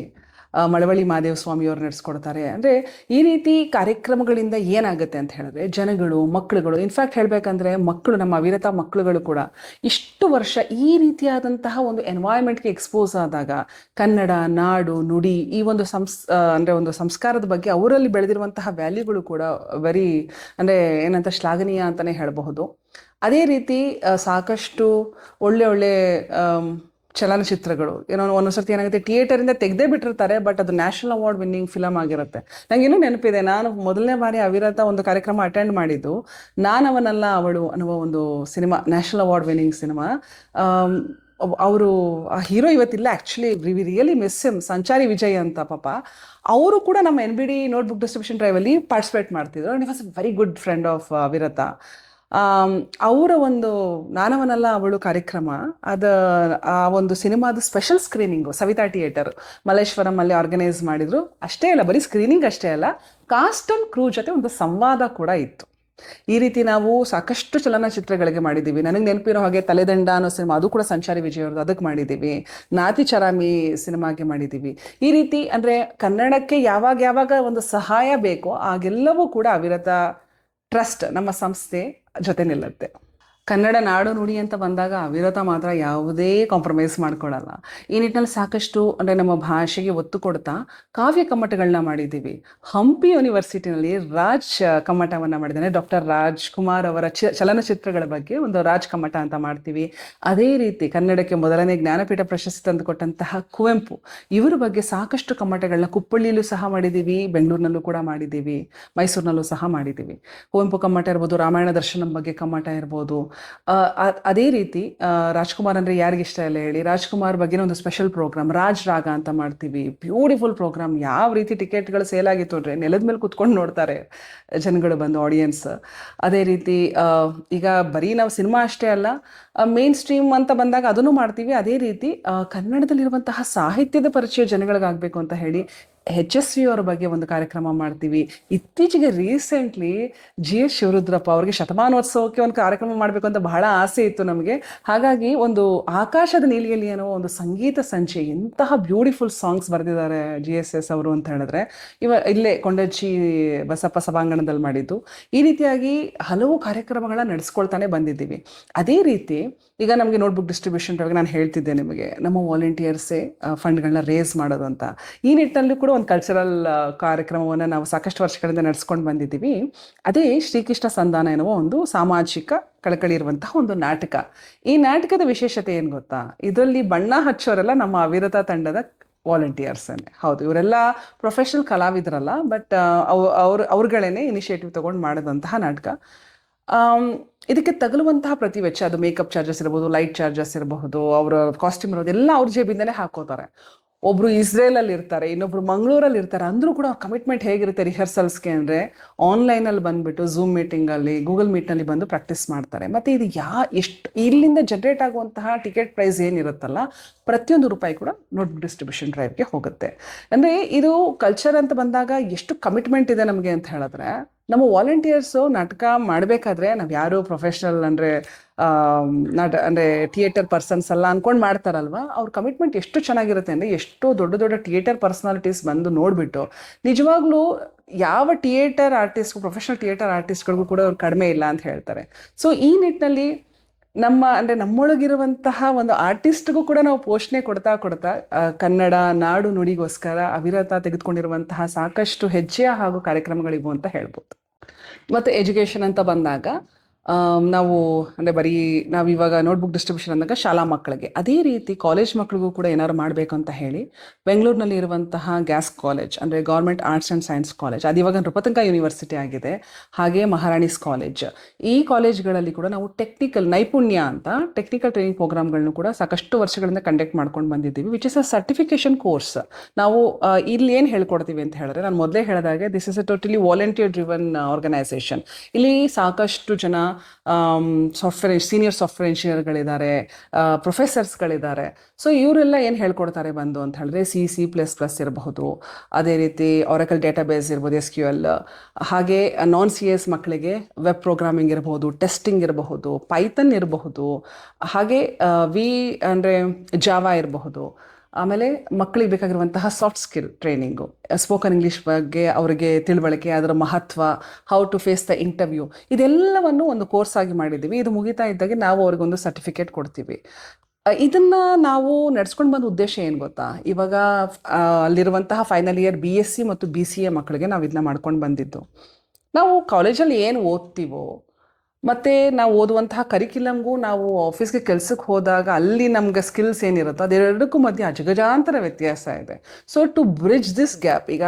ಮಳವಳ್ಳಿ ಮಹಾದೇವ ಸ್ವಾಮಿಯವರು ನಡೆಸ್ಕೊಡ್ತಾರೆ. ಅಂದರೆ ಈ ರೀತಿ ಕಾರ್ಯಕ್ರಮಗಳಿಂದ ಏನಾಗುತ್ತೆ ಅಂತ ಹೇಳಿದ್ರೆ ಜನಗಳು, ಮಕ್ಕಳುಗಳು, ಇನ್ಫ್ಯಾಕ್ಟ್ ಹೇಳಬೇಕಂದ್ರೆ ಮಕ್ಕಳು, ನಮ್ಮ ಅವಿರತ ಮಕ್ಕಳುಗಳು ಕೂಡ ಇಷ್ಟು ವರ್ಷ ಈ ರೀತಿಯಾದಂತಹ ಒಂದು ಎನ್ವೈರ್ಮೆಂಟ್ಗೆ ಎಕ್ಸ್ಪೋಸ್ ಆದಾಗ ಕನ್ನಡ ನಾಡು ನುಡಿ ಈ ಒಂದು ಅಂದರೆ ಒಂದು ಸಂಸ್ಕಾರದ ಬಗ್ಗೆ ಅವರಲ್ಲಿ ಬೆಳೆದಿರುವಂತಹ ವ್ಯಾಲ್ಯೂಗಳು ಕೂಡ ವೆರಿ ಅಂದರೆ ಏನಂತ ಶ್ಲಾಘನೀಯ ಅಂತಲೇ ಹೇಳಬಹುದು. ಅದೇ ರೀತಿ ಸಾಕಷ್ಟು ಒಳ್ಳೆ ಚಲನಚಿತ್ರಗಳು ಒಂದೊಂದ್ಸರ್ತಿ ಏನಾಗುತ್ತೆ, ಥಿಯೇಟರಿಂದ ತೆಗೆದೇ ಬಿಟ್ಟಿರ್ತಾರೆ, ಬಟ್ ಅದು ನ್ಯಾಷನಲ್ ಅವಾರ್ಡ್ ವಿನ್ನಿಂಗ್ ಫಿಲಮ್ ಆಗಿರುತ್ತೆ. ನನಗೇನೂ ನೆನಪಿದೆ, ನಾನು ಮೊದಲನೇ ಬಾರಿ ಅವಿರತ ಒಂದು ಕಾರ್ಯಕ್ರಮ ಅಟೆಂಡ್ ಮಾಡಿದ್ದು ನಾನವನಲ್ಲ ಅವಳು ಅನ್ನುವ ಒಂದು cinema, national award winning cinema. ಅವರು ಆ ಹೀರೋ ಇವತ್ತಿಲ್ಲ, actually we really miss him, Sanchari Vijay ಅಂತ ಪಾಪ. ಅವರು ಕೂಡ ನಮ್ಮ NBD ನೋಟ್ಬುಕ್ ಡಿಸ್ಟ್ರಿಬ್ಯೂಷನ್ ಡ್ರೈವಲ್ಲಿ ಪಾರ್ಟಿಸಿಪೇಟ್ ಮಾಡ್ತಿದ್ರು. And he was a very good friend of Avirata. ಅವರ ಒಂದು ನಾನವನಲ್ಲ ಅವಳು ಕಾರ್ಯಕ್ರಮ, ಆ ಒಂದು ಸಿನಿಮಾದ special screening Savita theatre Malleshwaram ಅಲ್ಲಿ ಆರ್ಗನೈಸ್ ಮಾಡಿದ್ರು. ಅಷ್ಟೇ ಅಲ್ಲ, ಬರೀ ಸ್ಕ್ರೀನಿಂಗ್ ಅಷ್ಟೇ ಅಲ್ಲ, ಕಾಸ್ಟ್ ಅಂಡ್ ಕ್ರೂ ಜೊತೆ ಒಂದು ಸಂವಾದ ಕೂಡ ಇತ್ತು. ಈ ರೀತಿ ನಾವು ಸಾಕಷ್ಟು ಚಲನಚಿತ್ರಗಳಿಗೆ ಮಾಡಿದ್ದೀವಿ. ನನಗೆ ನೆನಪಿರೋ ಹಾಗೆ ತಲೆದಂಡ ಅನ್ನೋ ಸಿನಿಮಾ, ಅದು ಕೂಡ ಸಂಚಾರಿ ವಿಜಯ್ ಅವ್ರದ್ದು, ಅದಕ್ಕೆ ಮಾಡಿದ್ದೀವಿ. ನಾತಿ ಚರಾಮಿ ಸಿನಿಮಾಗೆ ಮಾಡಿದ್ದೀವಿ. ಈ ರೀತಿ ಅಂದರೆ ಕನ್ನಡಕ್ಕೆ ಯಾವಾಗ ಒಂದು ಸಹಾಯ ಬೇಕೋ ಆಗೆಲ್ಲವೂ ಕೂಡ ಅವಿರತ ಟ್ರಸ್ಟ್, ನಮ್ಮ ಸಂಸ್ಥೆ ಜೊತೆ ನಿಲ್ಲುತ್ತೆ. ಕನ್ನಡ ನಾಡು ನುಡಿ ಅಂತ ಬಂದಾಗ ಅವಿರತ ಮಾತ್ರ ಯಾವುದೇ ಕಾಂಪ್ರಮೈಸ್ ಮಾಡ್ಕೊಳ್ಳಲ್ಲ. ಈ ನಿಟ್ಟಿನಲ್ಲಿ ಸಾಕಷ್ಟು ಅಂದರೆ ನಮ್ಮ ಭಾಷೆಗೆ ಒತ್ತು ಕೊಡ್ತಾ ಕಾವ್ಯ ಕಮ್ಮಟಗಳನ್ನ ಮಾಡಿದ್ದೀವಿ. ಹಂಪಿ ಯೂನಿವರ್ಸಿಟಿನಲ್ಲಿ ರಾಜ್ ಕಮ್ಮಟವನ್ನು ಮಾಡಿದ್ದಾನೆ. ಡಾಕ್ಟರ್ ರಾಜ್ಕುಮಾರ್ ಅವರ ಚಲನಚಿತ್ರಗಳ ಬಗ್ಗೆ ಒಂದು ರಾಜ್ ಕಮ್ಮಟ ಅಂತ ಮಾಡ್ತೀವಿ. ಅದೇ ರೀತಿ ಕನ್ನಡಕ್ಕೆ ಮೊದಲನೇ ಜ್ಞಾನಪೀಠ ಪ್ರಶಸ್ತಿ ತಂದುಕೊಟ್ಟಂತಹ ಕುವೆಂಪು ಇವರ ಬಗ್ಗೆ ಸಾಕಷ್ಟು ಕಮ್ಮಟಗಳನ್ನ ಕುಪ್ಪಳ್ಳಿಯಲ್ಲೂ ಸಹ ಮಾಡಿದ್ದೀವಿ, ಬೆಂಗಳೂರಿನಲ್ಲೂ ಕೂಡ ಮಾಡಿದ್ದೀವಿ, ಮೈಸೂರಿನಲ್ಲೂ ಸಹ ಮಾಡಿದ್ದೀವಿ. ಕುವೆಂಪು ಕಮ್ಮಟ ಇರ್ಬೋದು, ರಾಮಾಯಣ ದರ್ಶನಂ ಬಗ್ಗೆ ಕಮ್ಮಟ ಇರ್ಬೋದು. ಅದೇ ರೀತಿ ರಾಜ್ಕುಮಾರ್ ಅಂದರೆ ಯಾರಿಗಿಷ್ಟ ಇಲ್ಲ ಹೇಳಿ, ರಾಜ್ಕುಮಾರ್ ಬಗ್ಗೆ ಒಂದು ಸ್ಪೆಷಲ್ ಪ್ರೋಗ್ರಾಮ್ ರಾಜ್ ರಾಗ ಅಂತ ಮಾಡ್ತೀವಿ. Beautiful programme. ಯಾವ ರೀತಿ ಟಿಕೆಟ್ಗಳು ಸೇಲ್ ಆಗಿತ್ತು ಅಂದರೆ ನೆಲದ ಮೇಲೆ ಕುತ್ಕೊಂಡು ನೋಡ್ತಾರೆ ಜನಗಳು ಬಂದು, ಆಡಿಯನ್ಸ್. ಅದೇ ರೀತಿ ಈಗ ಬರೀ ನಾವು ಸಿನಿಮಾ ಅಷ್ಟೇ ಅಲ್ಲ, ಮೇನ್ ಸ್ಟ್ರೀಮ್ ಅಂತ ಬಂದಾಗ ಅದನ್ನು ಮಾಡ್ತೀವಿ. ಅದೇ ರೀತಿ ಕನ್ನಡದಲ್ಲಿರುವಂತಹ ಸಾಹಿತ್ಯದ ಪರಿಚಯ ಜನಗಳಿಗಾಗಬೇಕು ಅಂತ ಹೇಳಿ HSV ಅವರ ಬಗ್ಗೆ ಒಂದು ಕಾರ್ಯಕ್ರಮ ಮಾಡ್ತೀವಿ. ಇತ್ತೀಚೆಗೆ ರೀಸೆಂಟ್ಲಿ GS ಶಿವರುದ್ರಪ್ಪ ಅವರಿಗೆ ಶತಮಾನೋತ್ಸವಕ್ಕೆ ಒಂದು ಕಾರ್ಯಕ್ರಮ ಮಾಡಬೇಕು ಅಂತ ಬಹಳ ಆಸೆ ಇತ್ತು ನಮಗೆ. ಹಾಗಾಗಿ ಒಂದು ಆಕಾಶದ ನೀಲಿಯಲ್ಲಿ ಅನ್ನೋ ಒಂದು ಸಂಗೀತ ಸಂಚೆ, ಎಂತಹ ಬ್ಯೂಟಿಫುಲ್ ಸಾಂಗ್ಸ್ ಬರೆದಿದ್ದಾರೆ GSS ಅವರು ಅಂತ ಹೇಳಿದ್ರೆ, ಇಲ್ಲೇ ಕೊಂಡಜ್ಜಿ ಬಸಪ್ಪ ಸಭಾಂಗಣದಲ್ಲಿ ಮಾಡಿದ್ದು. ಈ ರೀತಿಯಾಗಿ ಹಲವು ಕಾರ್ಯಕ್ರಮಗಳನ್ನ ನಡೆಸ್ಕೊಳ್ತಾನೆ ಬಂದಿದ್ದೀವಿ. ಅದೇ ರೀತಿ ಈಗ ನಮಗೆ ನೋಟ್ಬುಕ್ ಡಿಸ್ಟ್ರಿಬ್ಯೂಷನ್ ಬಗ್ಗೆ ನಾನು ಹೇಳ್ತಿದ್ದೆ ನಿಮಗೆ, ನಮ್ಮ ವಾಲಂಟಿಯರ್ಸೇ ಫಂಡ್ಗಳನ್ನ ರೇಸ್ ಮಾಡೋದು ಅಂತ. ಈ ನಿಟ್ಟಿನಲ್ಲಿ ಕೂಡ ಒಂದು ಕಲ್ಚರಲ್ ಕಾರ್ಯಕ್ರಮವನ್ನು ನಾವು ಸಾಕಷ್ಟು ವರ್ಷಗಳಿಂದ ನಡೆಸ್ಕೊಂಡು ಬಂದಿದ್ದೀವಿ. ಅದೇ ಶ್ರೀಕೃಷ್ಣ ಸಂಧಾನ ಎನ್ನುವ ಒಂದು ಸಾಮಾಜಿಕ ಕಳಕಳಿ ಇರುವಂತಹ ಒಂದು ನಾಟಕ. ಈ ನಾಟಕದ ವಿಶೇಷತೆ ಏನು ಗೊತ್ತಾ, ಇದರಲ್ಲಿ ಬಣ್ಣ ಹಚ್ಚೋರೆಲ್ಲ ನಮ್ಮ ಅವಿರತ ತಂಡದ ವಾಲಂಟಿಯರ್ಸನ್ನೇ. ಹೌದು, ಇವರೆಲ್ಲ ಪ್ರೊಫೆಷನಲ್ ಕಲಾವಿದರಲ್ಲ, ಬಟ್ ಅವ್ರುಗಳೇನೆ ಇನಿಷಿಯೇಟಿವ್ ತಗೊಂಡು ಮಾಡಿದಂತಹ ನಾಟಕ. ಇದಕ್ಕೆ ತಗಲುವಂತಹ ಪ್ರತಿ ವೆಚ್ಚ, ಅದು ಮೇಕಪ್ ಚಾರ್ಜಸ್ ಇರ್ಬೋದು, ಲೈಟ್ ಚಾರ್ಜಸ್ ಇರಬಹುದು, ಅವರ ಕಾಸ್ಟ್ಯೂಮ್ ಇರೋದು ಎಲ್ಲ ಅವ್ರ ಜೇಬಿಂದಲೇ ಹಾಕೋತಾರೆ. ಒಬ್ರು ಇಸ್ರೇಲಲ್ಲಿ ಇರ್ತಾರೆ, ಇನ್ನೊಬ್ರು ಮಂಗಳೂರಲ್ಲಿ ಇರ್ತಾರೆ. ಅಂದರೂ ಕೂಡ ಅವ್ರ ಕಮಿಟ್ಮೆಂಟ್ ಹೇಗಿರುತ್ತೆ ರಿಹರ್ಸಲ್ಸ್ಗೆ ಅಂದರೆ, ಆನ್ಲೈನಲ್ಲಿ ಬಂದುಬಿಟ್ಟು ಝೂಮ್ ಮೀಟಿಂಗಲ್ಲಿ, ಗೂಗಲ್ ಮೀಟ್ನಲ್ಲಿ ಬಂದು ಪ್ರಾಕ್ಟೀಸ್ ಮಾಡ್ತಾರೆ. ಮತ್ತು ಇದು ಎಷ್ಟು ಇಲ್ಲಿಂದ ಜನ್ರೇಟ್ ಆಗುವಂತಹ ಟಿಕೆಟ್ ಪ್ರೈಸ್ ಏನಿರುತ್ತಲ್ಲ, ಪ್ರತಿಯೊಂದು ರೂಪಾಯಿ ಕೂಡ ನೋಟ್ಬುಕ್ ಡಿಸ್ಟ್ರಿಬ್ಯೂಷನ್ ಡ್ರೈವ್ಗೆ ಹೋಗುತ್ತೆ. ಅಂದರೆ ಇದು ಕಲ್ಚರ್ ಅಂತ ಬಂದಾಗ ಎಷ್ಟು ಕಮಿಟ್ಮೆಂಟ್ ಇದೆ ನಮಗೆ ಅಂತ ಹೇಳಿದ್ರೆ, ನಮ್ಮ ವಾಲಂಟಿಯರ್ಸು ನಾಟಕ ಮಾಡಬೇಕಾದ್ರೆ ನಾವು ಯಾರು ಪ್ರೊಫೆಷ್ನಲ್ ಅಂದರೆ ಥಿಯೇಟರ್ ಪರ್ಸನ್ಸ್ ಎಲ್ಲ ಅಂದ್ಕೊಂಡು ಮಾಡ್ತಾರಲ್ವ, ಅವ್ರ ಕಮಿಟ್ಮೆಂಟ್ ಎಷ್ಟು ಚೆನ್ನಾಗಿರುತ್ತೆ ಅಂದರೆ, ಎಷ್ಟೋ ದೊಡ್ಡ ದೊಡ್ಡ ಥಿಯೇಟರ್ ಪರ್ಸನಾಲಿಟೀಸ್ ಬಂದು ನೋಡಿಬಿಟ್ಟು ನಿಜವಾಗ್ಲೂ ಯಾವ ಥಿಯೇಟರ್ ಆರ್ಟಿಸ್ಟ್, ಪ್ರೊಫೆಷ್ನಲ್ ಥಿಯೇಟರ್ ಆರ್ಟಿಸ್ಟ್ಗಳಿಗೂ ಕೂಡ ಅವ್ರು ಕಡಿಮೆ ಇಲ್ಲ ಅಂತ ಹೇಳ್ತಾರೆ. ಸೊ ಈ ನಿಟ್ಟಿನಲ್ಲಿ ನಮ್ಮೊಳಗಿರುವಂತಹ ಒಂದು ಆರ್ಟಿಸ್ಟ್ಗೂ ಕೂಡ ನಾವು ಪೋಷಣೆ ಕೊಡ್ತಾ ಕನ್ನಡ ನಾಡು ನುಡಿಗೋಸ್ಕರ ಅವಿರತ ತೆಗೆದುಕೊಂಡಿರುವಂತಹ ಸಾಕಷ್ಟು ಹೆಜ್ಜೆಯ ಹಾಗೂ ಕಾರ್ಯಕ್ರಮಗಳಿಗೂ ಅಂತ ಹೇಳ್ಬೋದು. ಮತ್ತು ಎಜುಕೇಷನ್ ಅಂತ ಬಂದಾಗ ನಾವು ನಾವಿವಾಗ ನೋಟ್ಬುಕ್ ಡಿಸ್ಟ್ರಿಬ್ಯೂಷನ್ ಅಂದಾಗ ಶಾಲಾ ಮಕ್ಕಳಿಗೆ, ಅದೇ ರೀತಿ ಕಾಲೇಜ್ ಮಕ್ಕಳಿಗೂ ಕೂಡ ಏನಾದ್ರು ಮಾಡಬೇಕು ಅಂತ ಹೇಳಿ ಬೆಂಗಳೂರಿನಲ್ಲಿ ಇರುವಂತಹ ಗ್ಯಾಸ್ ಕಾಲೇಜ್, ಅಂದರೆ government arts and science college, ಅದು ಇವಾಗ ನೃಪತುಂಗ ಯೂನಿವರ್ಸಿಟಿ ಆಗಿದೆ, ಹಾಗೆ ಮಹಾರಾಣೀಸ್ ಕಾಲೇಜ್, ಈ ಕಾಲೇಜ್ಗಳಲ್ಲಿ ಕೂಡ ನಾವು ನೈಪುಣ್ಯ ಅಂತ ಟೆಕ್ನಿಕಲ್ ಟ್ರೈನಿಂಗ್ ಪ್ರೋಗ್ರಾಮ್ಗಳನ್ನು ಕೂಡ ಸಾಕಷ್ಟು ವರ್ಷಗಳಿಂದ ಕಂಡಕ್ಟ್ ಮಾಡ್ಕೊಂಡು ಬಂದಿದ್ದೀವಿ, which is a certification course. ನಾವು ಇಲ್ಲಿ ಏನು ಹೇಳ್ಕೊಡ್ತೀವಿ ಅಂತ ಹೇಳಿದ್ರೆ, ನಾನು ಮೊದಲೇ ಹೇಳಿದಾಗೆ this is a totally volunteer driven organisation. ಇಲ್ಲಿ ಸಾಕಷ್ಟು ಜನ ಸೀನಿಯರ್ ಸಾಫ್ಟ್ವೇರ್ ಇಂಜಿನಿಯರ್ಗಳಿದ್ದಾರೆ, ಪ್ರೊಫೆಸರ್ಸ್ಗಳಿದ್ದಾರೆ. ಸೊ ಇವರೆಲ್ಲ ಏನು ಹೇಳ್ಕೊಡ್ತಾರೆ ಬಂದು ಅಂತ ಹೇಳಿದ್ರೆ, C++ ಇರಬಹುದು, ಅದೇ ರೀತಿ ಆರಾಕಲ್ ಡೇಟಾಬೇಸ್ ಇರ್ಬೋದು, SQL, ಹಾಗೆ ನಾನ್ CS ಮಕ್ಕಳಿಗೆ ವೆಬ್ ಪ್ರೋಗ್ರಾಮಿಂಗ್ ಇರಬಹುದು, ಟೆಸ್ಟಿಂಗ್ ಇರಬಹುದು, ಪೈಥನ್ ಇರಬಹುದು, ಹಾಗೆ ಜಾವಾ ಇರಬಹುದು. ಆಮೇಲೆ ಮಕ್ಕಳಿಗೆ ಬೇಕಾಗಿರುವಂತಹ soft skill training, spoken English ಬಗ್ಗೆ ಅವರಿಗೆ ತಿಳುವಳಿಕೆ, ಅದರ ಮಹತ್ವ, how to face the interview, ಇದೆಲ್ಲವನ್ನು ಒಂದು ಕೋರ್ಸ್ ಆಗಿ ಮಾಡಿದ್ದೀವಿ. ಇದು ಮುಗಿತಾ ಇದ್ದಾಗೆ ನಾವು ಅವ್ರಿಗೊಂದು ಸರ್ಟಿಫಿಕೇಟ್ ಕೊಡ್ತೀವಿ. ಇದನ್ನು ನಾವು ನಡೆಸ್ಕೊಂಡು ಬಂದ ಉದ್ದೇಶ ಏನು ಗೊತ್ತಾ, ಇವಾಗ ಅಲ್ಲಿರುವಂತಹ ಫೈನಲ್ ಇಯರ್ BSc ಮತ್ತು BCA ಮಕ್ಕಳಿಗೆ ನಾವು ಇದನ್ನ ಮಾಡ್ಕೊಂಡು ಬಂದಿದ್ದು. ನಾವು ಕಾಲೇಜಲ್ಲಿ ಏನು ಓದ್ತೀವೋ ಮತ್ತು ನಾವು ಓದುವಂತಹ ಕರಿಕ್ಯುಲಮ್ಗೂ ನಾವು ಆಫೀಸ್ಗೆ ಕೆಲಸಕ್ಕೆ ಹೋದಾಗ ಅಲ್ಲಿ ನಮ್ಗೆ ಸ್ಕಿಲ್ಸ್ ಏನಿರುತ್ತೋ ಅದೆರಡಕ್ಕೂ ಮಧ್ಯೆ ಅಜಗಜಾಂತರ ವ್ಯತ್ಯಾಸ ಇದೆ. So to bridge this gap, ಈಗ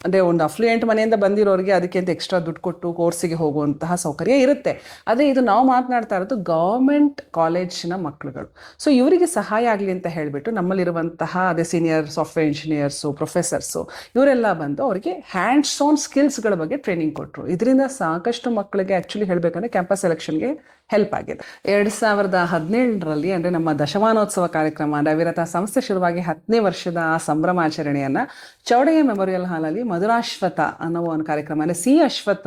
ಅಂದರೆ ಒಂದು ಅಫ್ಲುಯೆಂಟ್ ಮನೆಯಿಂದ ಬಂದಿರೋರಿಗೆ ಅದಕ್ಕೆ ಅಂತ ಎಕ್ಸ್ಟ್ರಾ ದುಡ್ಡು ಕೊಟ್ಟು ಕೋರ್ಸಿಗೆ ಹೋಗುವಂತಹ ಸೌಕರ್ಯ ಇರುತ್ತೆ. ಆದರೆ ಇದು ನಾವು ಮಾತನಾಡ್ತಾ ಇರೋದು ಗೌರ್ಮೆಂಟ್ ಕಾಲೇಜಿನ ಮಕ್ಕಳುಗಳು. ಸೊ ಇವರಿಗೆ ಸಹಾಯ ಆಗಲಿ ಅಂತ ಹೇಳಿಬಿಟ್ಟು ನಮ್ಮಲ್ಲಿರುವಂತಹ ಅದೇ ಸೀನಿಯರ್ ಸಾಫ್ಟ್ವೇರ್ ಇಂಜಿನಿಯರ್ಸು, ಪ್ರೊಫೆಸರ್ಸು, ಇವರೆಲ್ಲ ಬಂದು ಅವರಿಗೆ ಹ್ಯಾಂಡ್ಸ್ ಆನ್ ಸ್ಕಿಲ್ಸ್ಗಳ ಬಗ್ಗೆ ಟ್ರೈನಿಂಗ್ ಕೊಟ್ಟರು. ಇದರಿಂದ ಸಾಕಷ್ಟು ಮಕ್ಕಳಿಗೆ ಆ್ಯಕ್ಚುಲಿ ಹೇಳಬೇಕಂದ್ರೆ ಕ್ಯಾಂಪಸ್ ಸೆಲೆಕ್ಷನ್ಗೆ ಹೆಲ್ಪ್ ಆಗಿದೆ. 2017ರಲ್ಲಿ ಅಂದರೆ ನಮ್ಮ ದಶಮಾನೋತ್ಸವ ಕಾರ್ಯಕ್ರಮ, ಅವಿರತ ಸಂಸ್ಥೆ ಶುರುವಾಗಿ 10ನೇ ವರ್ಷದ ಆ ಸಂಭ್ರಮಾಚರಣೆಯನ್ನು ಚೌಡಯ್ಯ ಮೆಮೋರಿಯಲ್ ಹಾಲಲ್ಲಿ ಮಧುರಾಶ್ವತ ಅನ್ನೋ ಒಂದು ಕಾರ್ಯಕ್ರಮ, ಅಂದರೆ C. ಅಶ್ವಥ್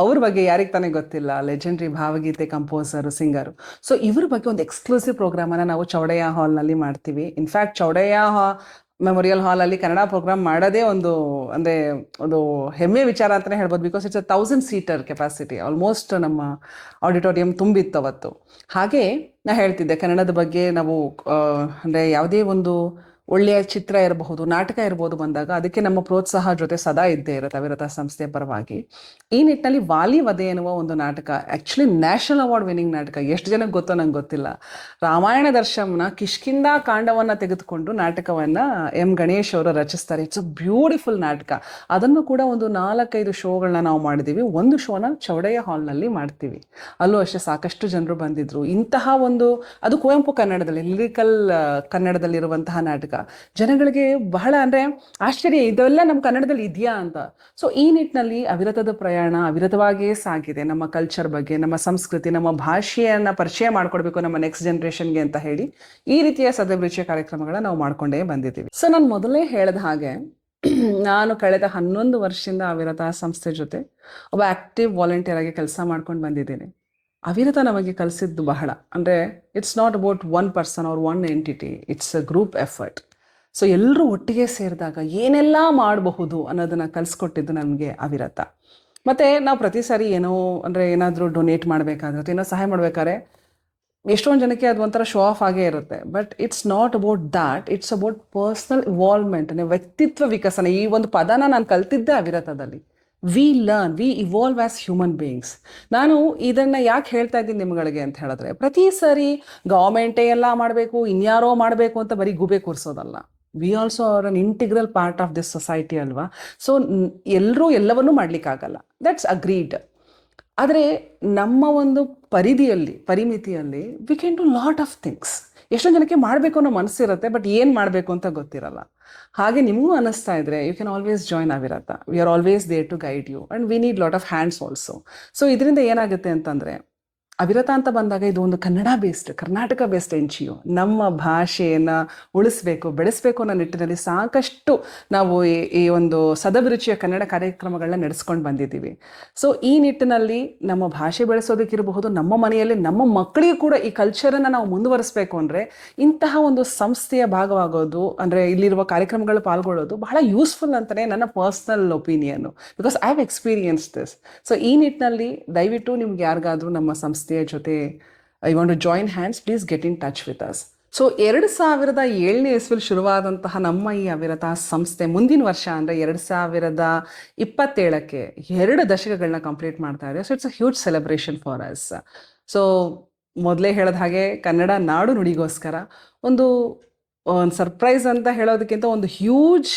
ಅವ್ರ ಬಗ್ಗೆ ಯಾರಿಗೆ ತಾನೇ ಗೊತ್ತಿಲ್ಲ, ಲೆಜೆಂಡ್ರಿ ಭಾವಗೀತೆ ಕಂಪೋಸರು, ಸಿಂಗರು. ಸೊ ಇವ್ರ ಬಗ್ಗೆ ಒಂದು ಎಕ್ಸ್ಕ್ಲೂಸಿವ್ ಪ್ರೋಗ್ರಾಮನ್ನು ನಾವು ಚೌಡಯ್ಯ ಹಾಲ್ನಲ್ಲಿ ಮಾಡ್ತೀವಿ. ಇನ್ಫ್ಯಾಕ್ಟ್ ಚೌಡಯ್ಯ ಮೆಮೋರಿಯಲ್ ಹಾಲಲ್ಲಿ ಕನ್ನಡ ಪ್ರೋಗ್ರಾಮ್ ಮಾಡೋದೇ ಒಂದು ಹೆಮ್ಮೆಯ ವಿಚಾರ ಅಂತಲೇ ಹೇಳ್ಬೋದು. Because it's 1000 seater capacity, almost ನಮ್ಮ ಆಡಿಟೋರಿಯಂ ತುಂಬಿತ್ತು ಅವತ್ತು. ಹಾಗೆ ನಾ ಹೇಳ್ತಿದ್ದೆ ಕನ್ನಡದ ಬಗ್ಗೆ ನಾವು ಅಂದರೆ ಯಾವುದೇ ಒಂದು ಒಳ್ಳೆಯ ಚಿತ್ರ ಇರಬಹುದು, ನಾಟಕ ಇರ್ಬೋದು ಬಂದಾಗ ಅದಕ್ಕೆ ನಮ್ಮ ಪ್ರೋತ್ಸಾಹ ಜೊತೆ ಸದಾ ಇದ್ದೇ ಇರುತ್ತೆ ಅವಿರತ ಸಂಸ್ಥೆಯ ಪರವಾಗಿ. ಈ ನಿಟ್ಟಿನಲ್ಲಿ ವಾಲಿ ವಧೆ ಎನ್ನುವ ಒಂದು ನಾಟಕ, ಆ್ಯಕ್ಚುಲಿ ನ್ಯಾಷನಲ್ ಅವಾರ್ಡ್ ವಿನ್ನಿಂಗ್ ನಾಟಕ, ಎಷ್ಟು ಜನಕ್ಕೆ ಗೊತ್ತೋ ನಂಗೆ ಗೊತ್ತಿಲ್ಲ. ರಾಮಾಯಣ ದರ್ಶನನ ಕಿಷ್ಕಿಂಧ ಕಾಂಡವನ್ನು ತೆಗೆದುಕೊಂಡು ನಾಟಕವನ್ನು M. ಗಣೇಶ್ ಅವರು ರಚಿಸ್ತಾರೆ. ಇಟ್ಸ್ ಅ ಬ್ಯೂಟಿಫುಲ್ ನಾಟಕ. ಅದನ್ನು ಕೂಡ ಒಂದು 4-5 ಶೋಗಳನ್ನ ನಾವು ಮಾಡಿದ್ದೀವಿ. ಒಂದು ಶೋನ ಚೌಡಯ್ಯ ಹಾಲ್ನಲ್ಲಿ ಮಾಡ್ತೀವಿ. ಅಲ್ಲೂ ಅಷ್ಟೇ ಸಾಕಷ್ಟು ಜನರು ಬಂದಿದ್ದರು. ಇಂತಹ ಒಂದು, ಅದು ಕುವೆಂಪು ಕನ್ನಡದಲ್ಲಿ, ಲಿರಿಕಲ್ ಕನ್ನಡದಲ್ಲಿರುವಂತಹ ನಾಟಕ, ಜನಗಳಿಗೆ ಬಹಳ ಅಂದರೆ ಆಶ್ಚರ್ಯ, ಇದೆಲ್ಲ ನಮ್ಮ ಕನ್ನಡದಲ್ಲಿ ಇದೆಯಾ ಅಂತ. ಸೊ ಈ ನಿಟ್ಟಿನಲ್ಲಿ ಅವಿರತದ ಪ್ರಯಾಣ ಅವಿರತವಾಗಿಯೇ ಸಾಗಿದೆ. ನಮ್ಮ ಕಲ್ಚರ್ ಬಗ್ಗೆ, ನಮ್ಮ ಸಂಸ್ಕೃತಿ, ನಮ್ಮ ಭಾಷೆಯನ್ನು ಪರಿಚಯ ಮಾಡಿಕೊಡ್ಬೇಕು ನಮ್ಮ ನೆಕ್ಸ್ಟ್ ಜನ್ರೇಷನ್ಗೆ ಅಂತ ಹೇಳಿ ಈ ರೀತಿಯ ಸದಭಿರುಚಿಯ ಕಾರ್ಯಕ್ರಮಗಳನ್ನ ನಾವು ಮಾಡ್ಕೊಂಡೇ ಬಂದಿದ್ದೀವಿ. ಸೊ ನಾನು ಮೊದಲೇ ಹೇಳಿದ ಹಾಗೆ ನಾನು ಕಳೆದ 11 ವರ್ಷದಿಂದ ಅವಿರತ ಸಂಸ್ಥೆ ಜೊತೆ ಒಬ್ಬ ಆ್ಯಕ್ಟಿವ್ ವಾಲಂಟಿಯರ್ ಆಗಿ ಕೆಲಸ ಮಾಡ್ಕೊಂಡು ಬಂದಿದ್ದೀನಿ. ಅವಿರತ ನಮಗೆ ಕಲಿಸಿದ್ದು ಬಹಳ, ಅಂದರೆ it's not about one person or one entity, it's a group effort. So ಎಲ್ಲರೂ ಒಟ್ಟಿಗೆ ಸೇರಿದಾಗ ಏನೆಲ್ಲ ಮಾಡಬಹುದು ಅನ್ನೋದನ್ನು ಕಲಿಸ್ಕೊಟ್ಟಿದ್ದು ನಮಗೆ ಅವಿರತ. ಮತ್ತು ನಾವು ಪ್ರತಿ ಸಾರಿ ಏನೋ ಅಂದರೆ ಏನಾದರೂ ಡೊನೇಟ್ ಮಾಡಬೇಕಾದ್ರೆ ಅಥವಾ ಏನೋ ಸಹಾಯ ಮಾಡಬೇಕಾದ್ರೆ ಎಷ್ಟೊಂದು ಜನಕ್ಕೆ ಅದು ಒಂಥರ ಶೋ ಆಫ್ ಆಗೇ ಇರುತ್ತೆ. But it's not about that, it's about personal evolvement, ಅಂದರೆ ವ್ಯಕ್ತಿತ್ವ ವಿಕಸನ. ಈ ಒಂದು ಪದನ ನಾನು ಕಲ್ತಿದ್ದೆ ಅವಿರತದಲ್ಲಿ. We learn, we evolve as human beings. ನಾನು ಇದನ್ನು ಯಾಕೆ ಹೇಳ್ತಾ ಇದ್ದೀನಿ ನಿಮ್ಗಳಿಗೆ ಅಂತ ಹೇಳಿದ್ರೆ, ಪ್ರತಿ ಸಾರಿ ಗೌರ್ಮೆಂಟೇ ಎಲ್ಲ ಮಾಡಬೇಕು, ಇನ್ಯಾರೋ ಮಾಡಬೇಕು ಅಂತ ಬರೀ ಗುಬೆ ಕೂರಿಸೋದಲ್ಲ. We also are an integral part of this society ಅಲ್ವಾ. ಸೊ ಎಲ್ಲರೂ ಎಲ್ಲವನ್ನೂ ಮಾಡಲಿಕ್ಕಾಗಲ್ಲ, ದಟ್ಸ್ ಅಗ್ರೀಡ್. ಆದರೆ ನಮ್ಮ ಒಂದು ಪರಿಮಿತಿಯಲ್ಲಿ we can do lot of things. ಎಷ್ಟೊಂದು ಜನಕ್ಕೆ ಮಾಡಬೇಕು ಅನ್ನೋ ಮನಸ್ಸಿರುತ್ತೆ, ಬಟ್ ಏನು ಮಾಡಬೇಕು ಅಂತ ಗೊತ್ತಿರಲ್ಲ. ಹಾಗೆ ನಿಮಗೂ ಅನ್ನಿಸ್ತಾ ಇದ್ರೆ you can always join Avirata. We are always there to guide you and we need lot of hands also. So ಇದರಿಂದ ಏನಾಗುತ್ತೆ ಅಂತಂದರೆ, ಅವಿರತ ಅಂತ ಬಂದಾಗ ಇದು ಒಂದು Kannada based, Karnataka based N G O. ನಮ್ಮ ಭಾಷೆಯನ್ನು ಉಳಿಸ್ಬೇಕು, ಬೆಳೆಸಬೇಕು ಅನ್ನೋ ನಿಟ್ಟಿನಲ್ಲಿ ಸಾಕಷ್ಟು ನಾವು ಈ ಒಂದು ಸದಭಿರುಚಿಯ ಕನ್ನಡ ಕಾರ್ಯಕ್ರಮಗಳನ್ನ ನಡೆಸ್ಕೊಂಡು ಬಂದಿದ್ದೀವಿ. ಸೊ ಈ ನಿಟ್ಟಿನಲ್ಲಿ ನಮ್ಮ ಭಾಷೆ ಬೆಳೆಸೋದಕ್ಕಿರಬಹುದು, ನಮ್ಮ ಮನೆಯಲ್ಲಿ ನಮ್ಮ ಮಕ್ಕಳಿಗೂ ಕೂಡ ಈ ಕಲ್ಚರನ್ನು ನಾವು ಮುಂದುವರಿಸಬೇಕು ಅಂದರೆ ಇಂತಹ ಒಂದು ಸಂಸ್ಥೆಯ ಭಾಗವಾಗೋದು, ಅಂದರೆ ಇಲ್ಲಿರುವ ಕಾರ್ಯಕ್ರಮಗಳು ಪಾಲ್ಗೊಳ್ಳೋದು ಬಹಳ ಯೂಸ್ಫುಲ್ ಅಂತಲೇ ನನ್ನ personal opinion, because I have experience this. So ಈ ನಿಟ್ಟಿನಲ್ಲಿ ದಯವಿಟ್ಟು ನಿಮ್ಗೆ ಯಾರಿಗಾದರೂ ನಮ್ಮ ಸಂಸ್ಥೆಯ ಜೊತೆ I want to join hands, please get in touch with us. So 2007ನೇ ಇಸ್ವಿಲಿ ಶುರುವಾದಂತಹ ನಮ್ಮ ಈ ಅವಿರತ ಸಂಸ್ಥೆ ಮುಂದಿನ ವರ್ಷ ಅಂದರೆ 2027ಕ್ಕೆ 2 ದಶಕಗಳನ್ನ ಕಂಪ್ಲೀಟ್ ಮಾಡ್ತಾ ಇದೆ. So it's a huge celebration for us. So ಮೊದಲೇ ಹೇಳಿದ ಹಾಗೆ ಕನ್ನಡ ನಾಡು ನುಡಿಗೋಸ್ಕರ ಒಂದು ಸರ್ಪ್ರೈಸ್ ಅಂತ ಹೇಳೋದಕ್ಕಿಂತ ಒಂದು ಹ್ಯೂಜ್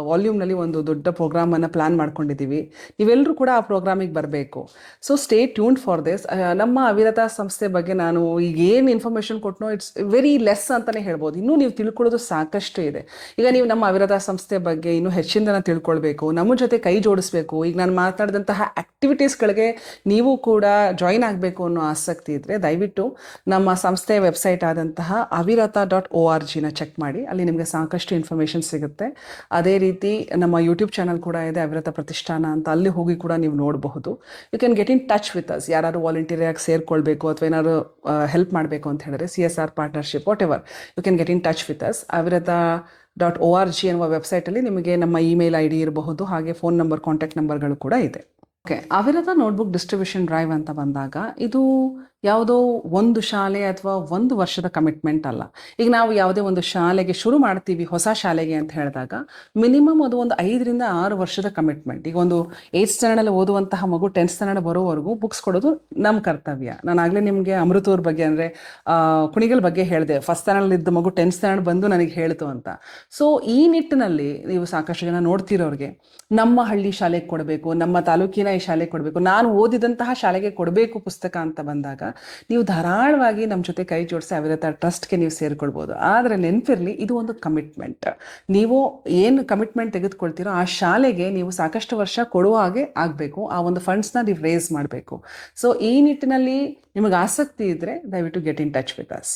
ವಾಲ್ಯೂಮ್ನಲ್ಲಿ ಒಂದು ದೊಡ್ಡ ಪ್ರೋಗ್ರಾಮನ್ನು ಪ್ಲ್ಯಾನ್ ಮಾಡ್ಕೊಂಡಿದ್ದೀವಿ. ನೀವೆಲ್ಲರೂ ಕೂಡ ಆ ಪ್ರೋಗ್ರಾಮಿಗೆ ಬರಬೇಕು. So stay tuned for this. ನಮ್ಮ ಅವಿರತ ಸಂಸ್ಥೆ ಬಗ್ಗೆ ನಾನು ಈಗ ಏನು ಇನ್ಫಾರ್ಮೇಷನ್ ಕೊಟ್ಟನೋ ಇಟ್ಸ್ ವೆರಿ ಲೆಸ್ ಅಂತಲೇ ಹೇಳ್ಬೋದು. ಇನ್ನೂ ನೀವು ತಿಳ್ಕೊಳ್ಳೋದು ಸಾಕಷ್ಟು ಇದೆ. ಈಗ ನೀವು ನಮ್ಮ ಅವಿರತ ಸಂಸ್ಥೆ ಬಗ್ಗೆ ಇನ್ನೂ ಹೆಚ್ಚಿನ ತಿಳ್ಕೊಳ್ಬೇಕು, ನಮ್ಮ ಜೊತೆ ಕೈ ಜೋಡಿಸ್ಬೇಕು, ಈಗ ನಾನು ಮಾತಾಡಿದಂತಹ ಆ್ಯಕ್ಟಿವಿಟೀಸ್ಗಳಿಗೆ ನೀವು ಕೂಡ ಜಾಯಿನ್ ಆಗಬೇಕು ಅನ್ನೋ ಆಸಕ್ತಿ ಇದ್ದರೆ ದಯವಿಟ್ಟು ನಮ್ಮ ಸಂಸ್ಥೆಯ ವೆಬ್ಸೈಟ್ ಆದಂತಹ avirata.org ಚೆಕ್ ಮಾಡಿ. ಅಲ್ಲಿ ನಿಮಗೆ ಸಾಕಷ್ಟು ಇನ್ಫಾರ್ಮೇಷನ್ ಸಿಗುತ್ತೆ. ಅದೇ ರೀತಿ ನಮ್ಮ ಯೂಟ್ಯೂಬ್ ಚಾನಲ್ ಕೂಡ ಇದೆ, ಅವಿರತ ಪ್ರತಿಷ್ಠಾನ ಅಂತ. ಅಲ್ಲಿ ಹೋಗಿ ಕೂಡ ನೀವು ನೋಡಬಹುದು. You can get in touch with us. ಯಾರು ವಾಲಂಟಿಯರ್ ಆಗಿ ಸೇರ್ಕೊಳ್ಬೇಕು ಅಥವಾ ಏನಾದ್ರು ಹೆಲ್ಪ್ ಮಾಡಬೇಕು ಅಂತ ಹೇಳಿದ್ರೆ, CSR partnership whatever, you can get in touch with us. avirata.org ಎನ್ನುವ ವೆಬ್ಸೈಟಲ್ಲಿ ನಿಮಗೆ ನಮ್ಮ ಇಮೇಲ್ ID ಇರಬಹುದು, ಹಾಗೆ ಫೋನ್ ನಂಬರ್, ಕಾಂಟ್ಯಾಕ್ಟ್ ನಂಬರ್ಗಳು ಕೂಡ ಇದೆ. ಓಕೆ, ಅವಿರತ ನೋಟ್ಬುಕ್ ಡಿಸ್ಟ್ರಿಬ್ಯೂಷನ್ ಡ್ರೈವ್ ಅಂತ ಬಂದಾಗ ಇದು ಯಾವುದೋ ಒಂದು ಶಾಲೆ ಅಥವಾ ಒಂದು ವರ್ಷದ ಕಮಿಟ್ಮೆಂಟ್ ಅಲ್ಲ. ಈಗ ನಾವು ಯಾವುದೇ ಒಂದು ಶಾಲೆಗೆ ಶುರು ಮಾಡ್ತೀವಿ, ಹೊಸ ಶಾಲೆಗೆ ಅಂತ ಹೇಳಿದಾಗ ಮಿನಿಮಮ್ ಅದು ಒಂದು 5 ರಿಂದ 6 ವರ್ಷದ ಕಮಿಟ್ಮೆಂಟ್. ಈಗ ಒಂದು 8th ಸ್ಟ್ಯಾಂಡರ್ಡ್ ಓದುವಂತಹ ಮಗು 10th ಸ್ಟ್ಯಾಂಡರ್ಡ್ ಬರೋವರೆಗೂ ಬುಕ್ಸ್ ಕೊಡೋದು ನಮ್ಮ ಕರ್ತವ್ಯ. ನಾನು ಆಗಲೇ ನಿಮಗೆ ಅಮೃತವ್ರ ಬಗ್ಗೆ ಅಂದರೆ ಕುಣಿಗಲ್ ಬಗ್ಗೆ ಹೇಳಿದೆ. ಫಸ್ಟ್ ಸ್ಟ್ಯಾಂಡರ್ಡ್ ಇದ್ದ ಮಗು 10th ಸ್ಟ್ಯಾಂಡರ್ಡ್ ಬಂದು ನನಗೆ ಹೇಳ್ತು ಅಂತ. ಸೊ ಈ ನಿಟ್ಟಿನಲ್ಲಿ ನೀವು ಸಾಕಷ್ಟು ಜನ ನೋಡ್ತಿರೋರಿಗೆ ನಮ್ಮ ಹಳ್ಳಿ ಶಾಲೆಗೆ ಕೊಡಬೇಕು, ನಮ್ಮ ತಾಲೂಕಿನ ಈ ಶಾಲೆಗೆ ಕೊಡಬೇಕು, ನಾನು ಓದಿದಂತಹ ಶಾಲೆಗೆ ಕೊಡಬೇಕು ಪುಸ್ತಕ ಅಂತ ಬಂದಾಗ ನೀವು ಧಾರಾಳವಾಗಿ ನಮ್ಮ ಜೊತೆ ಕೈ ಜೋಡಿಸಿ ಅವಿರತ ಟ್ರಸ್ಟ್ಗೆ ನೀವು ಸೇರಿಕೊಳ್ಬೋದು. ಆದರೆ ನೆನಪಿರಲಿ, ಇದು ಒಂದು ಕಮಿಟ್ಮೆಂಟ್. ನೀವು ಏನು ಕಮಿಟ್ಮೆಂಟ್ ತೆಗೆದುಕೊಳ್ತೀರೋ ಆ ಶಾಲೆಗೆ ನೀವು ಸಾಕಷ್ಟು ವರ್ಷ ಕೊಡುವ ಹಾಗೆ ಆಗಬೇಕು. ಆ ಒಂದು ಫಂಡ್ಸ್ನ ನೀವು ರೇಸ್ ಮಾಡಬೇಕು. ಸೊ ಈ ನಿಟ್ಟಿನಲ್ಲಿ ನಿಮಗೆ ಆಸಕ್ತಿ ಇದ್ದರೆ ದಯವಿಟ್ಟು get in touch with us.